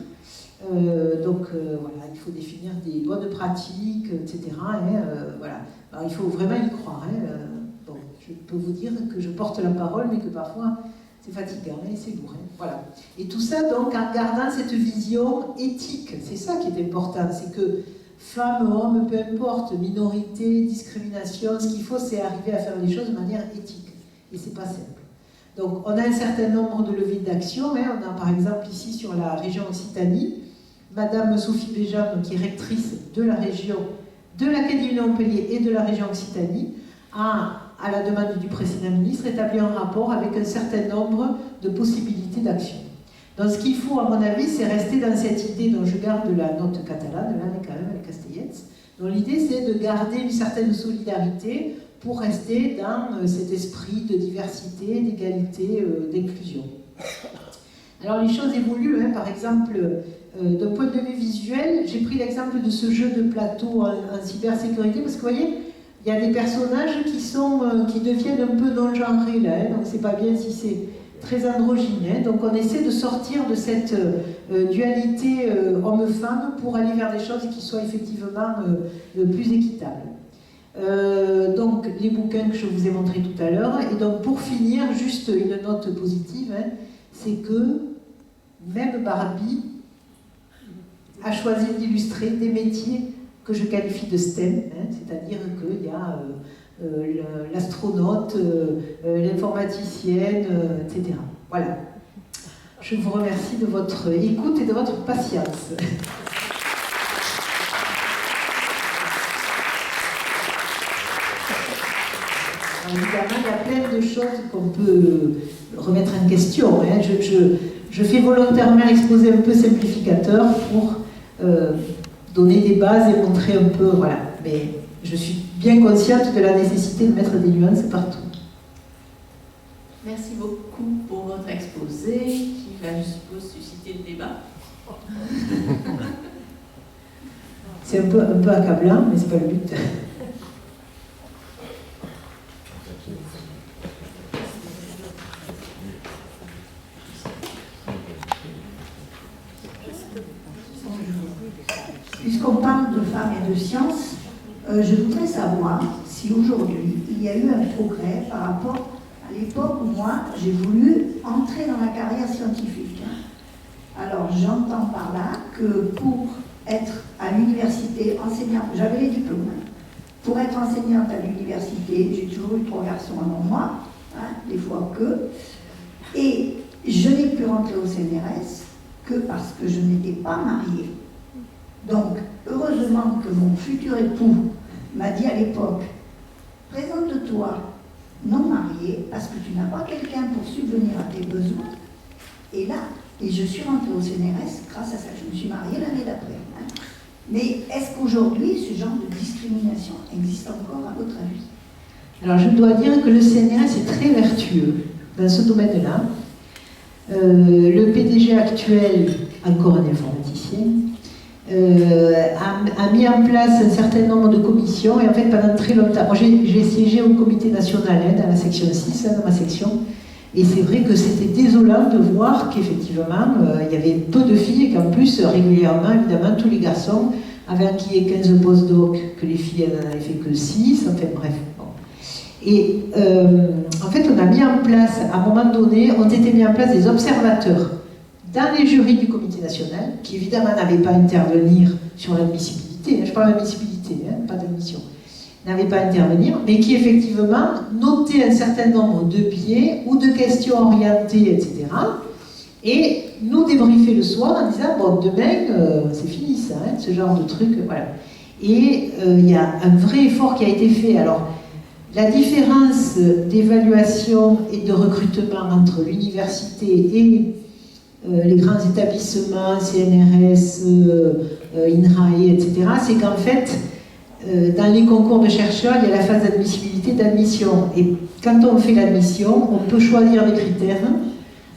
Voilà, il faut définir des bonnes pratiques, etc. Voilà. Alors, il faut vraiment y croire. Bon, je peux vous dire que je porte la parole, mais que parfois c'est fatigant et c'est lourd. Voilà. Et tout ça donc en gardant cette vision éthique. C'est ça qui est important, c'est que femmes, hommes, peu importe, minorité, discrimination, ce qu'il faut c'est arriver à faire les choses de manière éthique. Et c'est pas simple. Donc on a un certain nombre de leviers d'action. On a par exemple ici sur la région Occitanie, Madame Sophie Béjam, qui est rectrice de la région, de l'Académie de Montpellier et de la région Occitanie, à la demande du précédent ministre, établi un rapport avec un certain nombre de possibilités d'action. Donc ce qu'il faut, à mon avis, c'est rester dans cette idée dont je garde la note catalane, là on est quand même avec Castelletz. Donc l'idée c'est de garder une certaine solidarité pour rester dans cet esprit de diversité, d'égalité, d'inclusion. Alors les choses évoluent, par exemple, d'un point de vue visuel, j'ai pris l'exemple de ce jeu de plateau en cybersécurité, parce que vous voyez, il y a des personnages qui deviennent un peu non-genrés là, donc c'est pas bien si c'est très androgyne. Donc on essaie de sortir de cette dualité homme-femme pour aller vers des choses qui soient effectivement plus équitables. Donc les bouquins que je vous ai montrés tout à l'heure, et donc pour finir, juste une note positive, c'est que même Barbie a choisi d'illustrer des métiers que je qualifie de STEM, c'est-à-dire qu'il y a l'astronaute, l'informaticienne, etc. Voilà. Je vous remercie de votre écoute et de votre patience. Évidemment, il y a plein de choses qu'on peut remettre en question. Je fais volontairement l'exposé un peu simplificateur pour donner des bases et montrer un peu, voilà. Mais je suis bien consciente de la nécessité de mettre des nuances partout. Merci beaucoup pour votre exposé qui va, je suppose, susciter le débat. C'est un peu accablant, mais c'est pas le but. Puisqu'on parle de femmes et de sciences, je voudrais savoir si aujourd'hui il y a eu un progrès par rapport à l'époque où moi j'ai voulu entrer dans la carrière scientifique. Alors j'entends par là que pour être à l'université enseignante, j'avais les diplômes, pour être enseignante à l'université, j'ai toujours eu 3 garçons avant moi, des fois que, et je n'ai pu rentrer au CNRS que parce que je n'étais pas mariée. Donc, heureusement que mon futur époux m'a dit à l'époque, présente-toi non mariée, parce que tu n'as pas quelqu'un pour subvenir à tes besoins. Et là, je suis rentrée au CNRS grâce à ça. Je me suis mariée l'année d'après. Mais est-ce qu'aujourd'hui, ce genre de discrimination existe encore à votre avis? Alors, je dois dire que le CNRS est très vertueux dans ce domaine-là. Le PDG actuel, encore un informaticien, a mis en place un certain nombre de commissions et en fait pendant très longtemps, moi j'ai siégé au comité national dans la section 6, dans ma section, et c'est vrai que c'était désolant de voir qu'effectivement il y avait peu de filles et qu'en plus régulièrement évidemment tous les garçons avaient acquis 15 postdocs, que les filles n'en avaient fait que 6, enfin bref. Bon. Et en fait on a mis en place, à un moment donné, ont été mis en place des observateurs dans les jurys du comité national, qui évidemment n'avaient pas à intervenir sur l'admissibilité, je parle d'admissibilité, pas d'admission, n'avaient pas à intervenir, mais qui effectivement notaient un certain nombre de biais ou de questions orientées, etc. Et nous débriefer le soir en disant, bon, demain, c'est fini ça, ce genre de truc, voilà. Et il y a un vrai effort qui a été fait. Alors, la différence d'évaluation et de recrutement entre l'université et les grands établissements, CNRS, INRAE, etc., c'est qu'en fait, dans les concours de chercheurs, il y a la phase d'admissibilité, d'admission. Et quand on fait l'admission, on peut choisir les critères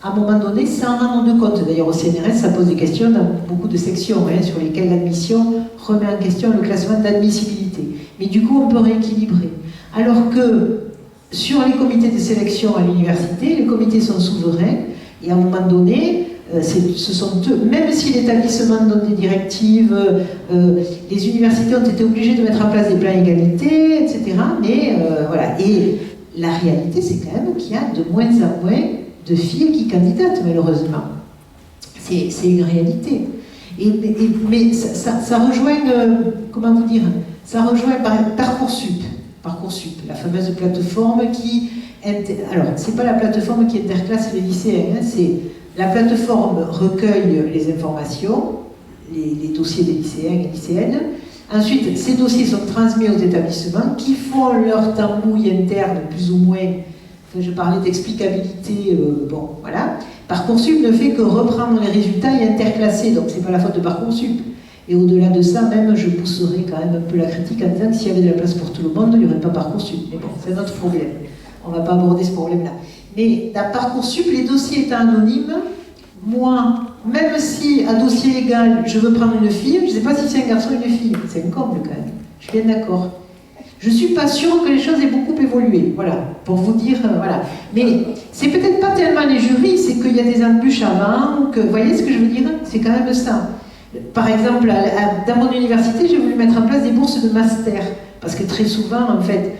à un moment donné sans rendre compte. D'ailleurs, au CNRS, ça pose des questions dans beaucoup de sections sur lesquelles l'admission remet en question le classement d'admissibilité. Mais du coup, on peut rééquilibrer. Alors que sur les comités de sélection à l'université, les comités sont souverains et à un moment donné, ce sont eux, même si l'établissement donne des directives, les universités ont été obligées de mettre en place des plans égalité, etc. Mais voilà. Et la réalité, c'est quand même qu'il y a de moins en moins de filles qui candidatent, malheureusement. C'est une réalité. Mais ça rejoint, comment vous dire, ça rejoint Parcoursup, la fameuse plateforme qui... Alors, c'est pas la plateforme qui interclasse les lycéens, c'est la plateforme recueille les informations, les dossiers des lycéens et lycéennes. Ensuite, ces dossiers sont transmis aux établissements qui font leur tambouille interne, plus ou moins. Enfin, je parlais d'explicabilité, bon, voilà. Parcoursup ne fait que reprendre les résultats et interclasser, donc c'est pas la faute de Parcoursup. Et au-delà de ça, même, je pousserais quand même un peu la critique en disant que s'il y avait de la place pour tout le monde, il n'y aurait pas Parcoursup. Mais bon, c'est notre problème. On ne va pas aborder ce problème-là. Mais dans Parcoursup, les dossiers étant anonymes, moi, même si à dossier égal, je veux prendre une fille, je ne sais pas si c'est un garçon ou une fille. C'est un comble quand même. Je suis bien d'accord. Je ne suis pas sûre que les choses aient beaucoup évolué. Voilà, pour vous dire, voilà. Mais c'est peut-être pas tellement les jurys, c'est qu'il y a des embûches avant, que, vous voyez ce que je veux dire? C'est quand même ça. Par exemple, dans mon université, j'ai voulu mettre en place des bourses de master. Parce que très souvent, en fait,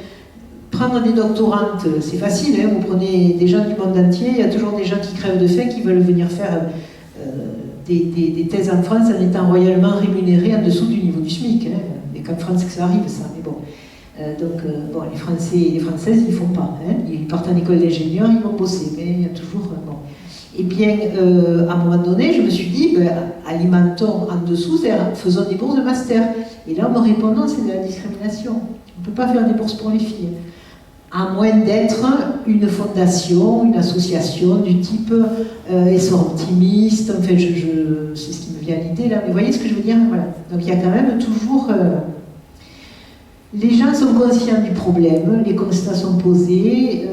prendre des doctorantes, c'est facile, vous prenez des gens du monde entier, il y a toujours des gens qui crèvent de faim, qui veulent venir faire des thèses en France en étant royalement rémunérés en dessous du niveau du SMIC. Et qu'en France que ça arrive, ça, mais bon. Bon, les Français et les Françaises, ils ne font pas. Ils partent en école d'ingénieur, ils vont bosser, mais il y a toujours... bon. Eh bien, à un moment donné, je me suis dit, alimentons en dessous, faisons des bourses de master. Et là, on me répond, non, c'est de la discrimination. On ne peut pas faire des bourses pour les filles. À moins d'être une fondation, une association du type Essor Optimiste, enfin, c'est ce qui me vient à l'idée là, mais vous voyez ce que je veux dire? Voilà. Donc il y a quand même toujours... les gens sont conscients du problème, les constats sont posés,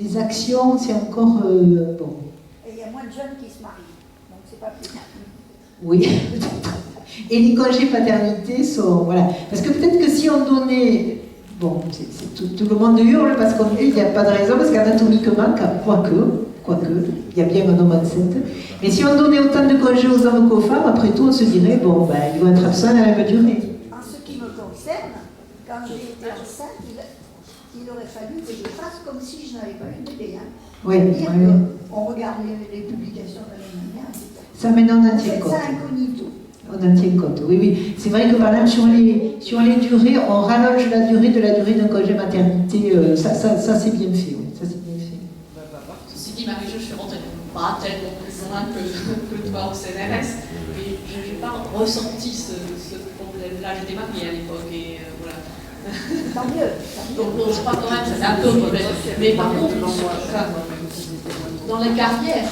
les actions, c'est encore... bon. Et il y a moins de jeunes qui se marient, donc c'est pas plus simple. Oui, et les congés paternité sont... Voilà. Parce que peut-être que si on donnait... Bon, tout le monde hurle parce qu'on dit qu'il n'y a pas de raison, parce qu'anatomiquement, quoique, il y a bien un homme enceinte. Mais si on donnait autant de congés aux hommes qu'aux femmes, après tout, on se dirait, bon, ils vont être absents à la même durée. En ce qui me concerne, quand j'ai été enceinte, il aurait fallu que je fasse comme si je n'avais pas eu de bébé. Oui, on regarde les publications de l'année dernière, etc. Ça, maintenant, on en tient compte. Ça incognito. On en tient compte, oui. C'est vrai que par exemple, sur les durées, on rallonge la durée de d'un congé maternité. Ça c'est bien fait, oui. Ça, c'est bien fait. Ceci dit, Marie-Jo, je suis rentrée pas tellement plus loin que toi au CNRS, mais je n'ai pas ressenti ce problème-là. J'étais mariée à l'époque et voilà. Tant mieux. Donc je crois quand même que c'est un peu un problème. Mais par contre, dans les carrières,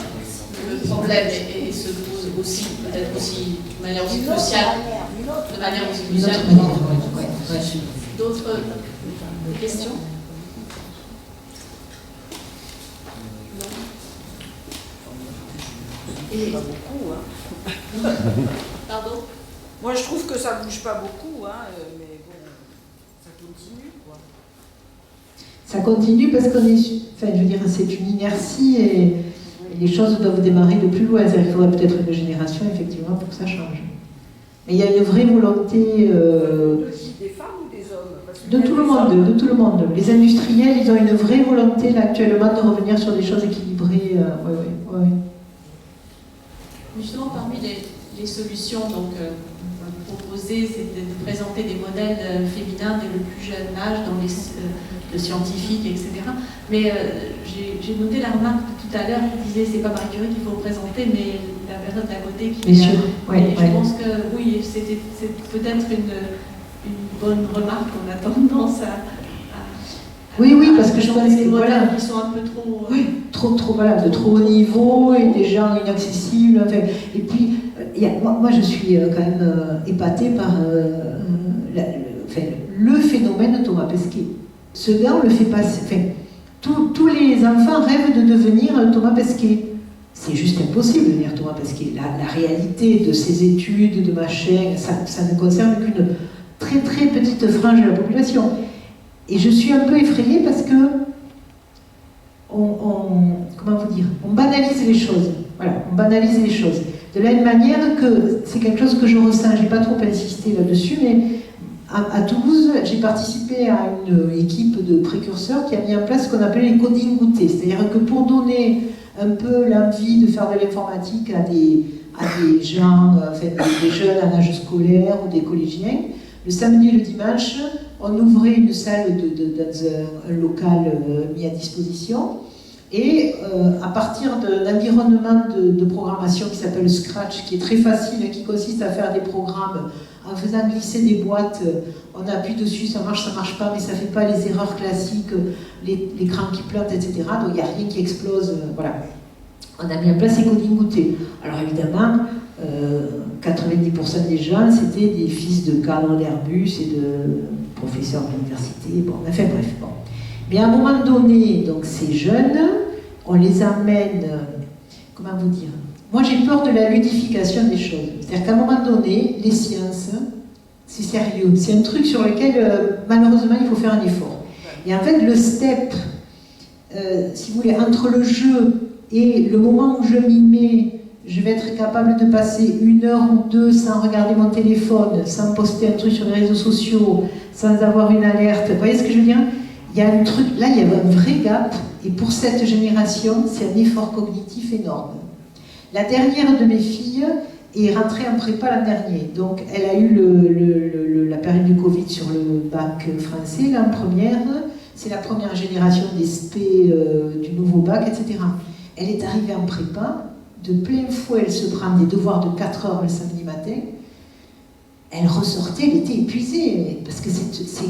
le problème se pose aussi, peut-être aussi de manière aussi cruciale. De manière aussi cruciale. D'autres questions? Non. Et... Pas beaucoup, hein. Pardon? Moi, je trouve que ça bouge pas beaucoup, hein, mais bon, ça continue, quoi. Ça continue parce qu'on est... Enfin, je veux dire, c'est une inertie et les choses doivent démarrer de plus loin. Il faudrait peut-être une génération, effectivement, pour que ça change. Mais il y a une vraie volonté... Des femmes ou des hommes? De tout le monde. Les industriels, ils ont une vraie volonté, là, actuellement, de revenir sur des choses équilibrées. Oui. Justement, parmi les solutions proposées, c'est de présenter des modèles féminins dès le plus jeune âge, dans le scientifique, etc. Mais j'ai noté la remarque tout à l'heure qui disait c'est pas Marie Curie qu'il faut présenter, mais la personne d'à côté qui Bien sûr, je pense que oui, c'est peut-être une bonne remarque. On a tendance à oui, parce que je pense des que modèles qui sont un peu trop... de trop haut niveau et des gens inaccessibles. Enfin, et puis, moi je suis quand même épatée par le phénomène de Thomas Pesquet. Ce gars, on le fait passer... Enfin, tous les enfants rêvent de devenir Thomas Pesquet. C'est juste impossible de devenir Thomas Pesquet. La réalité de ses études, de machin, ça ne concerne qu'une très très petite frange de la population. Et je suis un peu effrayée parce que comment vous dire, on banalise les choses. Voilà, on banalise les choses. De la même manière que c'est quelque chose que je ressens, j'ai pas trop insisté là-dessus, mais à Toulouse, j'ai participé à une équipe de précurseurs qui a mis en place ce qu'on appelle les coding goûtés. C'est-à-dire que pour donner un peu l'envie de faire de l'informatique à des gens, des jeunes en âge scolaire ou des collégiens, le samedi et le dimanche, on ouvrait une salle dans un local mis à disposition et à partir d'un environnement de programmation qui s'appelle Scratch, qui est très facile, qui consiste à faire des programmes en faisant glisser des boîtes, on appuie dessus, ça marche pas, mais ça fait pas les erreurs classiques, l'écran qui plante, etc. Donc il n'y a rien qui explose, voilà. On a mis en place ces coding goûtés. Alors évidemment, 90% des gens, c'était des fils de cadres d'Airbus et de professeurs d'université. Bon, enfin bref. Bon. Mais à un moment donné, donc ces jeunes, on les amène, comment vous dire? Moi j'ai peur de la ludification des choses. C'est-à-dire qu'à un moment donné, les sciences, c'est sérieux. C'est un truc sur lequel, malheureusement, il faut faire un effort. Et en fait, le step, si vous voulez, entre le jeu et le moment où je m'y mets, je vais être capable de passer 1 heure ou 2 sans regarder mon téléphone, sans poster un truc sur les réseaux sociaux, sans avoir une alerte. Vous voyez ce que je veux dire? Il y a un truc, là il y a un vrai gap, et pour cette génération, c'est un effort cognitif énorme. La dernière de mes filles est rentrée en prépa l'an dernier, donc elle a eu la période du Covid sur le bac français, là en première, c'est la première génération des SP du nouveau bac, etc. Elle est arrivée en prépa, de plein fouet, elle se prend des devoirs de 4 heures le samedi matin. Elle ressortait, elle était épuisée, parce que c'est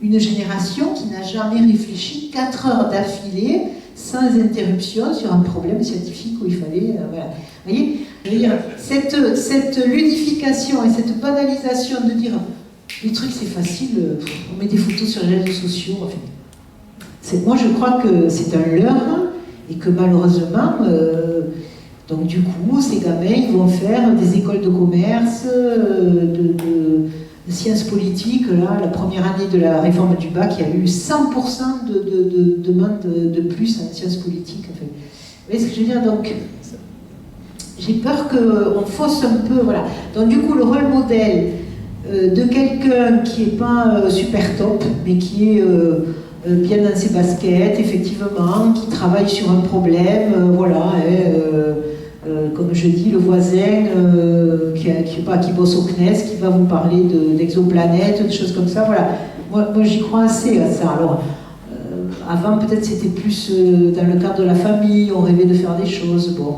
une génération qui n'a jamais réfléchi 4 heures d'affilée, sans interruption, sur un problème scientifique où il fallait... voilà. Vous voyez, je veux dire, cette ludification et cette banalisation de dire les trucs c'est facile, on met des photos sur les réseaux sociaux, enfin, moi je crois que c'est un leurre, et que malheureusement, donc du coup, ces gamins, ils vont faire des écoles de commerce, de sciences politiques. Là, la première année de la réforme du bac, il y a eu 100% de demandes de plus en sciences politiques. En fait. Vous voyez ce que je veux dire? Donc, j'ai peur qu'on fausse un peu, voilà. Donc du coup, le rôle modèle de quelqu'un qui n'est pas super top, mais qui est... bien dans ses baskets, effectivement, qui travaille sur un problème, voilà, comme je dis, le voisin qui bosse au CNES, qui va vous parler d'exoplanètes, de choses comme ça, voilà. Moi j'y crois assez à ça. Alors, avant, peut-être c'était plus dans le cadre de la famille, on rêvait de faire des choses, bon,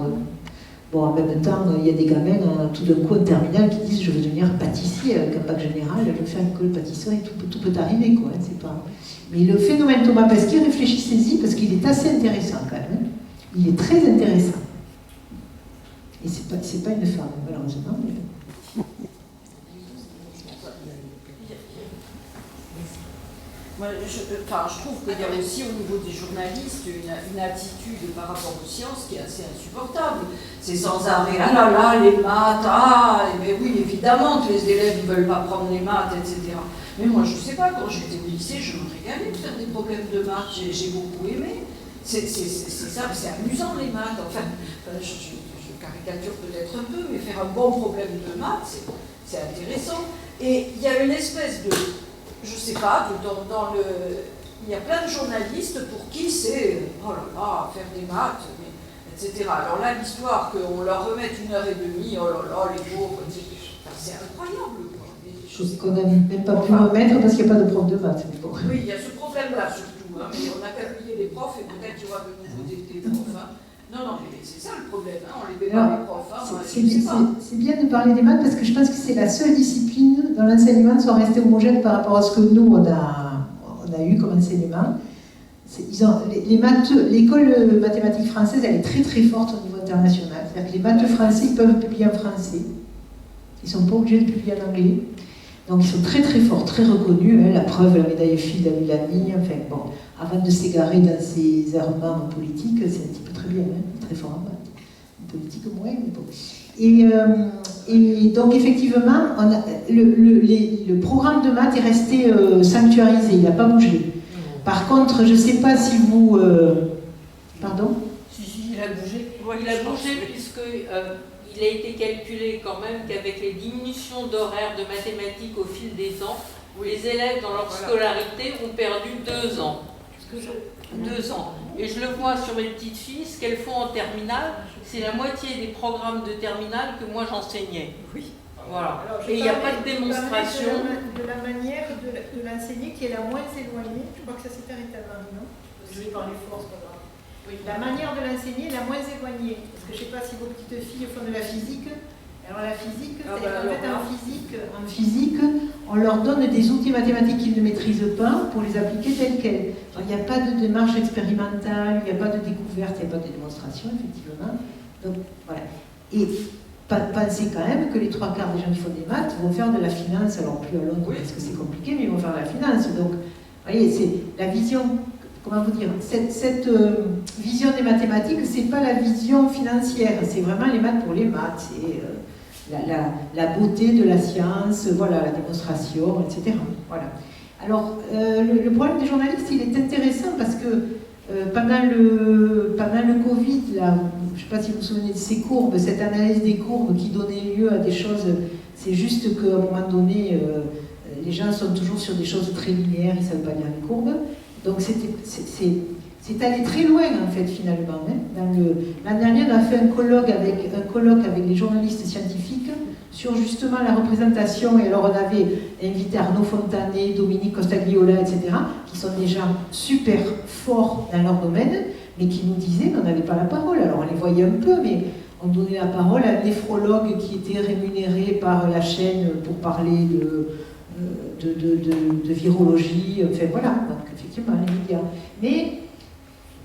en même temps, il y a des gamins, tout d'un coup, en terminale, qui disent « je veux devenir pâtissier avec un bac général, je veux faire une école de pâtisserie, tout peut arriver, quoi, c'est pas... » Mais le phénomène Thomas Pesquet, réfléchissez-y, parce qu'il est assez intéressant, quand même. Hein. Il est très intéressant. Et c'est pas une femme, malheureusement. Mais... Moi, je trouve qu'il y a aussi au niveau des journalistes une attitude par rapport aux sciences qui est assez insupportable. C'est sans arrêt, ah là là, les maths, mais oui, évidemment que les élèves ne veulent pas prendre les maths, etc. Mais moi, je ne sais pas, quand j'étais au lycée, je me régalais de faire des problèmes de maths, j'ai beaucoup aimé. C'est ça, c'est amusant les maths. Enfin, je caricature peut-être un peu, mais faire un bon problème de maths, c'est intéressant. Et il y a une espèce de... Je sais pas, il y a plein de journalistes pour qui c'est, oh là là, faire des maths, mais etc. Alors là, l'histoire qu'on leur remette 1h30, oh là là, les pauvres, c'est incroyable. Chose qu'on n'a même pas pu remettre parce qu'il n'y a pas de prof de maths. Bon. Oui, il y a ce problème-là surtout, hein, mais on a qu'à payer les profs et peut-être qu'il y aura de nouveau des profs. Hein. Non, mais c'est ça le problème, hein, on les paie pas les profs. Hein, c'est bien de parler des maths parce que je pense que c'est la seule discipline dans l'enseignement qui soit restée homogène par rapport à ce que nous, on a eu comme enseignement. L'école mathématique française, elle est très très forte au niveau international. C'est-à-dire que les maths français, ils peuvent publier en français. Ils ne sont pas obligés de publier en anglais. Donc ils sont très très forts, très reconnus. Hein, la preuve, la médaille Fields à Villani. Enfin bon, avant de s'égarer dans ses errements politiques, c'est un petit peu très bien, hein, très fort en maths. En politique moins, mais bon. Et donc effectivement, le programme de maths est resté sanctuarisé, il n'a pas bougé. Par contre, je ne sais pas si vous... Pardon ? Si, il a bougé. Il a bougé puisque... il a été calculé quand même qu'avec les diminutions d'horaires de mathématiques au fil des ans, où les élèves dans leur scolarité ont perdu 2 ans. 2 ans. Et je le vois sur mes petites filles, ce qu'elles font en terminale, c'est la moitié des programmes de terminale que moi j'enseignais. Oui. Voilà. Et il n'y a pas de démonstration. De la manière de l'enseigner qui est la moins éloignée. Je crois que ça s'est arrêté à Marie, non? Je vais parler fort, c'est pas grave. Oui, la manière de l'enseigner est la moins éloignée. Parce que je ne sais pas si vos petites filles font de la physique. Alors la physique, en physique, on leur donne des outils mathématiques qu'ils ne maîtrisent pas pour les appliquer tels quels. Il n'y a pas de démarche expérimentale, il n'y a pas de découverte, il n'y a pas de démonstration, effectivement. Donc voilà. Et pensez quand même que les 3 quarts des gens qui font des maths vont faire de la finance, alors plus à Londres parce que c'est compliqué, mais ils vont faire de la finance. Donc, vous voyez, c'est la vision. Comment vous dire, cette vision des mathématiques, c'est pas la vision financière, c'est vraiment les maths pour les maths, c'est la beauté de la science, voilà, la démonstration, etc. Voilà. Alors, le problème des journalistes, il est intéressant parce que pendant le Covid, là, je ne sais pas si vous vous souvenez de ces courbes, cette analyse des courbes qui donnait lieu à des choses, c'est juste qu'à un moment donné, les gens sont toujours sur des choses très linéaires, ils ne savent pas lire les courbes. Donc c'est allé très loin en fait finalement. Hein. L'année dernière, on a fait un colloque avec les journalistes scientifiques sur justement la représentation. Et alors on avait invité Arnaud Fontanet, Dominique Costagliola, etc., qui sont des gens super forts dans leur domaine, mais qui nous disaient qu'on n'avait pas la parole. Alors on les voyait un peu, mais on donnait la parole à un néphrologue qui était rémunéré par la chaîne pour parler de virologie, enfin voilà, donc effectivement les médias. Mais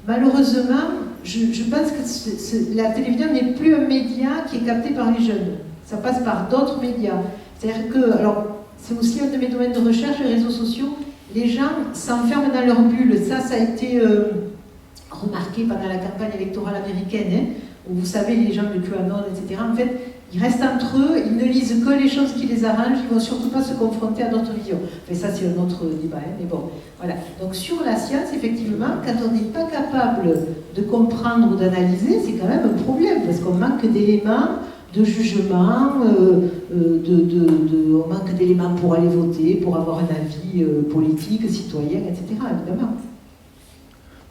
malheureusement, je pense que la télévision n'est plus un média qui est capté par les jeunes. Ça passe par d'autres médias. C'est-à-dire que, alors c'est aussi un de mes domaines de recherche, les réseaux sociaux, les gens s'enferment dans leur bulle. Ça a été remarqué pendant la campagne électorale américaine, hein, où vous savez, les gens de QAnon, etc., en fait, ils restent entre eux, ils ne lisent que les choses qui les arrangent, ils ne vont surtout pas se confronter à d'autres visions. Mais ça, c'est un autre débat, hein, mais bon, voilà. Donc sur la science, effectivement, quand on n'est pas capable de comprendre ou d'analyser, c'est quand même un problème, parce qu'on manque d'éléments de jugement, on manque d'éléments pour aller voter, pour avoir un avis politique, citoyen, etc., évidemment.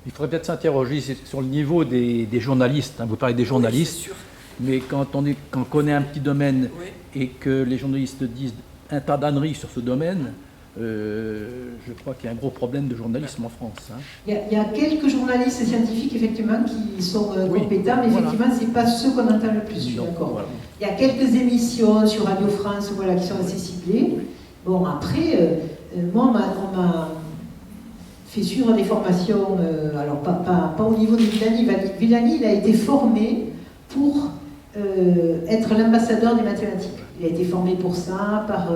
Il faudrait peut-être s'interroger sur le niveau des journalistes. Hein. Vous parlez des journalistes. Oui, mais quand on connaît un petit domaine et que les journalistes disent un tas d'âneries sur ce domaine, je crois qu'il y a un gros problème de journalisme en France. Hein. Il y a quelques journalistes scientifiques, effectivement, qui sont compétents, mais effectivement, ce n'est pas ceux qu'on entend le plus, je suis d'accord. Voilà. Il y a quelques émissions sur Radio France qui sont assez ciblées. Bon, après, moi, on m'a fait suivre des formations, alors pas au niveau de Villani. Villani, il a été formé pour être l'ambassadeur des mathématiques. Il a été formé pour ça par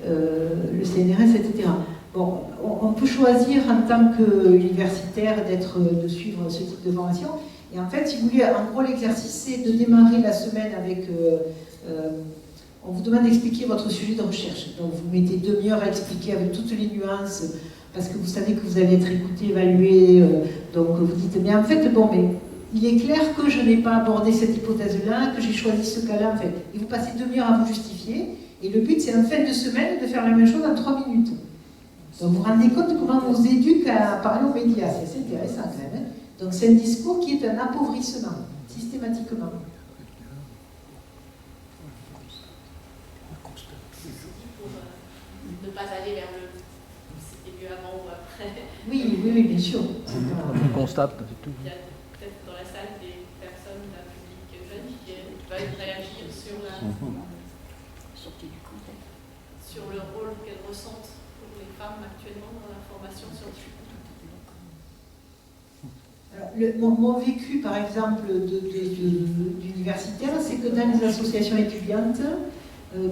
le CNRS, etc. Bon, on peut choisir en tant qu'universitaire de suivre ce type de formation. Et en fait, si vous voulez, en gros, l'exercice, c'est de démarrer la semaine avec... on vous demande d'expliquer votre sujet de recherche. Donc, vous mettez 2 heures à expliquer avec toutes les nuances, parce que vous savez que vous allez être écouté, évalué. Donc, vous dites, mais en fait, bon, mais... il est clair que je n'ai pas abordé cette hypothèse-là, que j'ai choisi ce cas-là, en fait. Et vous passez 2 heures à vous justifier, et le but, c'est en fin de semaine de faire la même chose en 3 minutes. Donc vous vous rendez compte de comment on vous éduque à parler aux médias, c'est assez intéressant quand même. Hein. Donc c'est un discours qui est un appauvrissement. systématiquement. Pour ne pas aller vers le c'était mieux avant ou après. Oui, bien sûr. On constate, c'est tout. Il y a peut-être dans la salle des personnes d'un public jeune qui veulent réagir sur le rôle qu'elles ressentent pour les femmes actuellement dans la formation scientifique. Mon vécu, par exemple, d'universitaire, c'est que dans les associations étudiantes,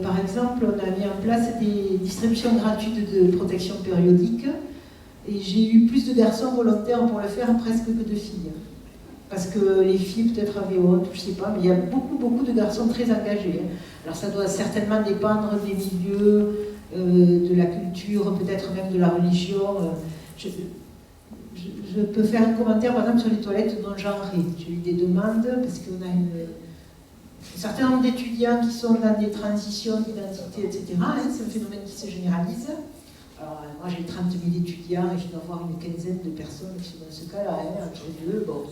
par exemple, on a mis en place des distributions gratuites de protection périodique et j'ai eu plus de garçons volontaires pour le faire presque que de filles. Parce que les filles peut-être avaient honte, je ne sais pas, mais il y a beaucoup de garçons très engagés. Alors ça doit certainement dépendre des milieux, de la culture, peut-être même de la religion. Je peux faire un commentaire par exemple sur les toilettes non genrées. J'ai eu des demandes parce qu'on a un certain nombre d'étudiants qui sont dans des transitions d'identité, etc. C'est un phénomène qui se généralise. Alors moi j'ai 30 000 étudiants et je dois avoir une quinzaine de personnes qui sont dans ce cas-là, entre les deux. Bon.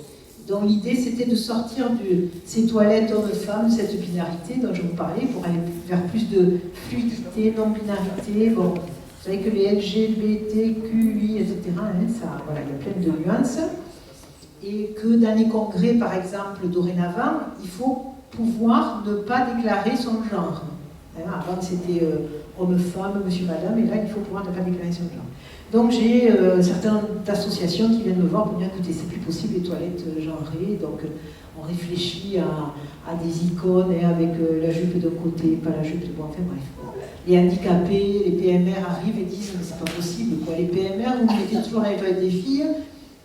Donc l'idée c'était de sortir de ces toilettes hommes-femmes, cette binarité dont je vous parlais, pour aller vers plus de fluidité, non-binarité. Bon, vous savez que les LGBTQI, etc., ça, voilà, il y a plein de nuances. Et que dans les congrès, par exemple, dorénavant, il faut pouvoir ne pas déclarer son genre. Avant c'était homme-femme, monsieur-madame, et là il faut pouvoir ne pas déclarer son genre. Donc j'ai certaines associations qui viennent me voir pour dire écoutez, c'est plus possible les toilettes genrées, donc on réfléchit à des icônes avec la jupe d'un côté, pas la jupe de bon, enfin bref. Les handicapés, les PMR arrivent et disent mais c'est pas possible quoi, les PMR vous mettez toujours dans les toilettes des filles.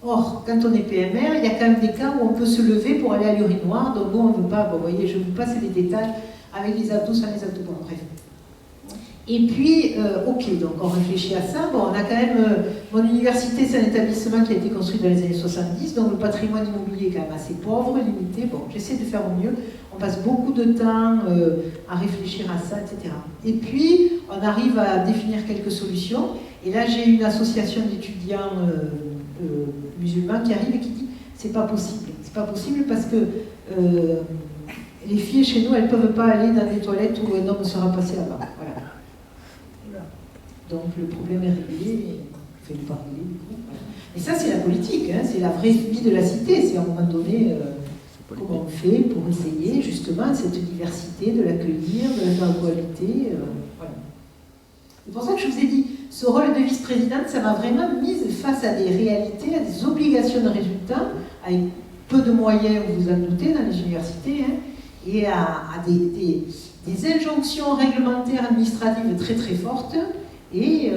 Or, quand on est PMR, il y a quand même des cas où on peut se lever pour aller à l'urinoir, donc nous on ne veut pas, bon, vous voyez, je vous passe les détails avec les abdos, sans les abdos, bon, bref. Et puis, ok, donc on réfléchit à ça. Bon, on a quand même, mon université, c'est un établissement qui a été construit dans les années 70, donc le patrimoine immobilier est quand même assez pauvre, limité. Bon, j'essaie de faire au mieux. On passe beaucoup de temps à réfléchir à ça, etc. Et puis, on arrive à définir quelques solutions. Et là, j'ai une association d'étudiants musulmans qui arrive et qui dit c'est pas possible. C'est pas possible parce que les filles chez nous, elles ne peuvent pas aller dans des toilettes où un homme sera passé là-bas. Voilà. Donc le problème est réglé, enfin pas réglé du coup. Voilà. Et ça c'est la politique, hein, c'est la vraie vie de la cité, c'est à un moment donné comment on fait pour essayer justement cette diversité, de l'accueillir, de la faire qualité. Voilà. C'est pour ça que je vous ai dit, ce rôle de vice-présidente, ça m'a vraiment mise face à des réalités, à des obligations de résultats, avec peu de moyens, vous vous en doutez, dans les universités, hein, et à des injonctions réglementaires administratives très très fortes, et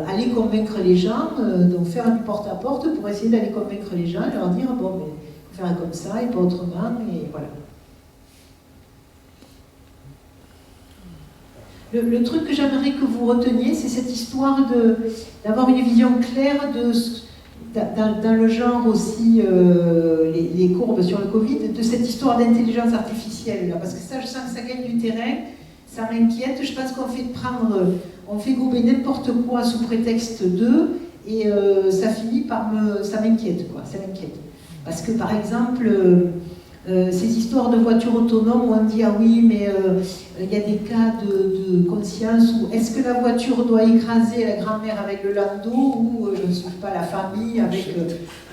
aller convaincre les gens, donc faire du porte-à-porte pour essayer d'aller convaincre les gens, leur dire bon, mais il faut faire comme ça et pas autrement, et voilà. Le truc que j'aimerais que vous reteniez, c'est cette histoire d'avoir une vision claire dans le genre aussi, les courbes sur le Covid, de cette histoire d'intelligence artificielle, là, parce que ça, je sens que ça gagne du terrain, ça m'inquiète, je pense qu'on on fait gober n'importe quoi sous prétexte d'eux, et ça finit par ça m'inquiète, quoi, ça m'inquiète. Parce que par exemple, ces histoires de voitures autonomes où on dit ah oui mais il y a des cas de conscience où est-ce que la voiture doit écraser la grand-mère avec le landau ou je ne sais pas la famille avec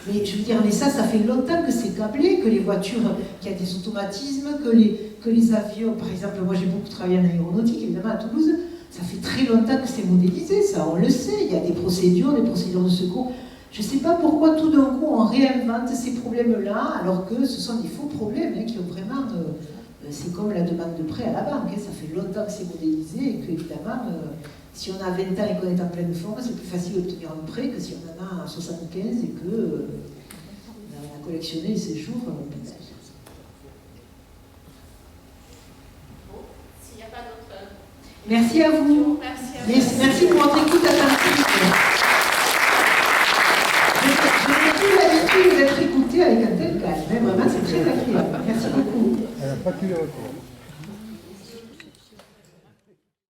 mais je veux dire mais ça fait longtemps que c'est câblé, que les voitures qu'il y a des automatismes, que les avions, par exemple moi j'ai beaucoup travaillé en aéronautique évidemment à Toulouse, ça fait très longtemps que c'est modélisé, ça on le sait, il y a des procédures de secours. Je ne sais pas pourquoi tout d'un coup on réinvente ces problèmes-là, alors que ce sont des faux problèmes qui ont vraiment... c'est comme la demande de prêt à la banque, ça fait longtemps que c'est modélisé et qu'évidemment, si on a 20 ans et qu'on est en pleine forme, c'est plus facile d'obtenir un prêt que si on en a 75 et qu'on a collectionné les séjours. Bon, s'il n'y a pas d'autres... Merci à vous. Merci pour votre écoute attentive. Je n'ai plus l'habitude d'être écoutée avec un tel calme. Vraiment, c'est très agréable. Merci beaucoup. Elle n'a pas pu le record.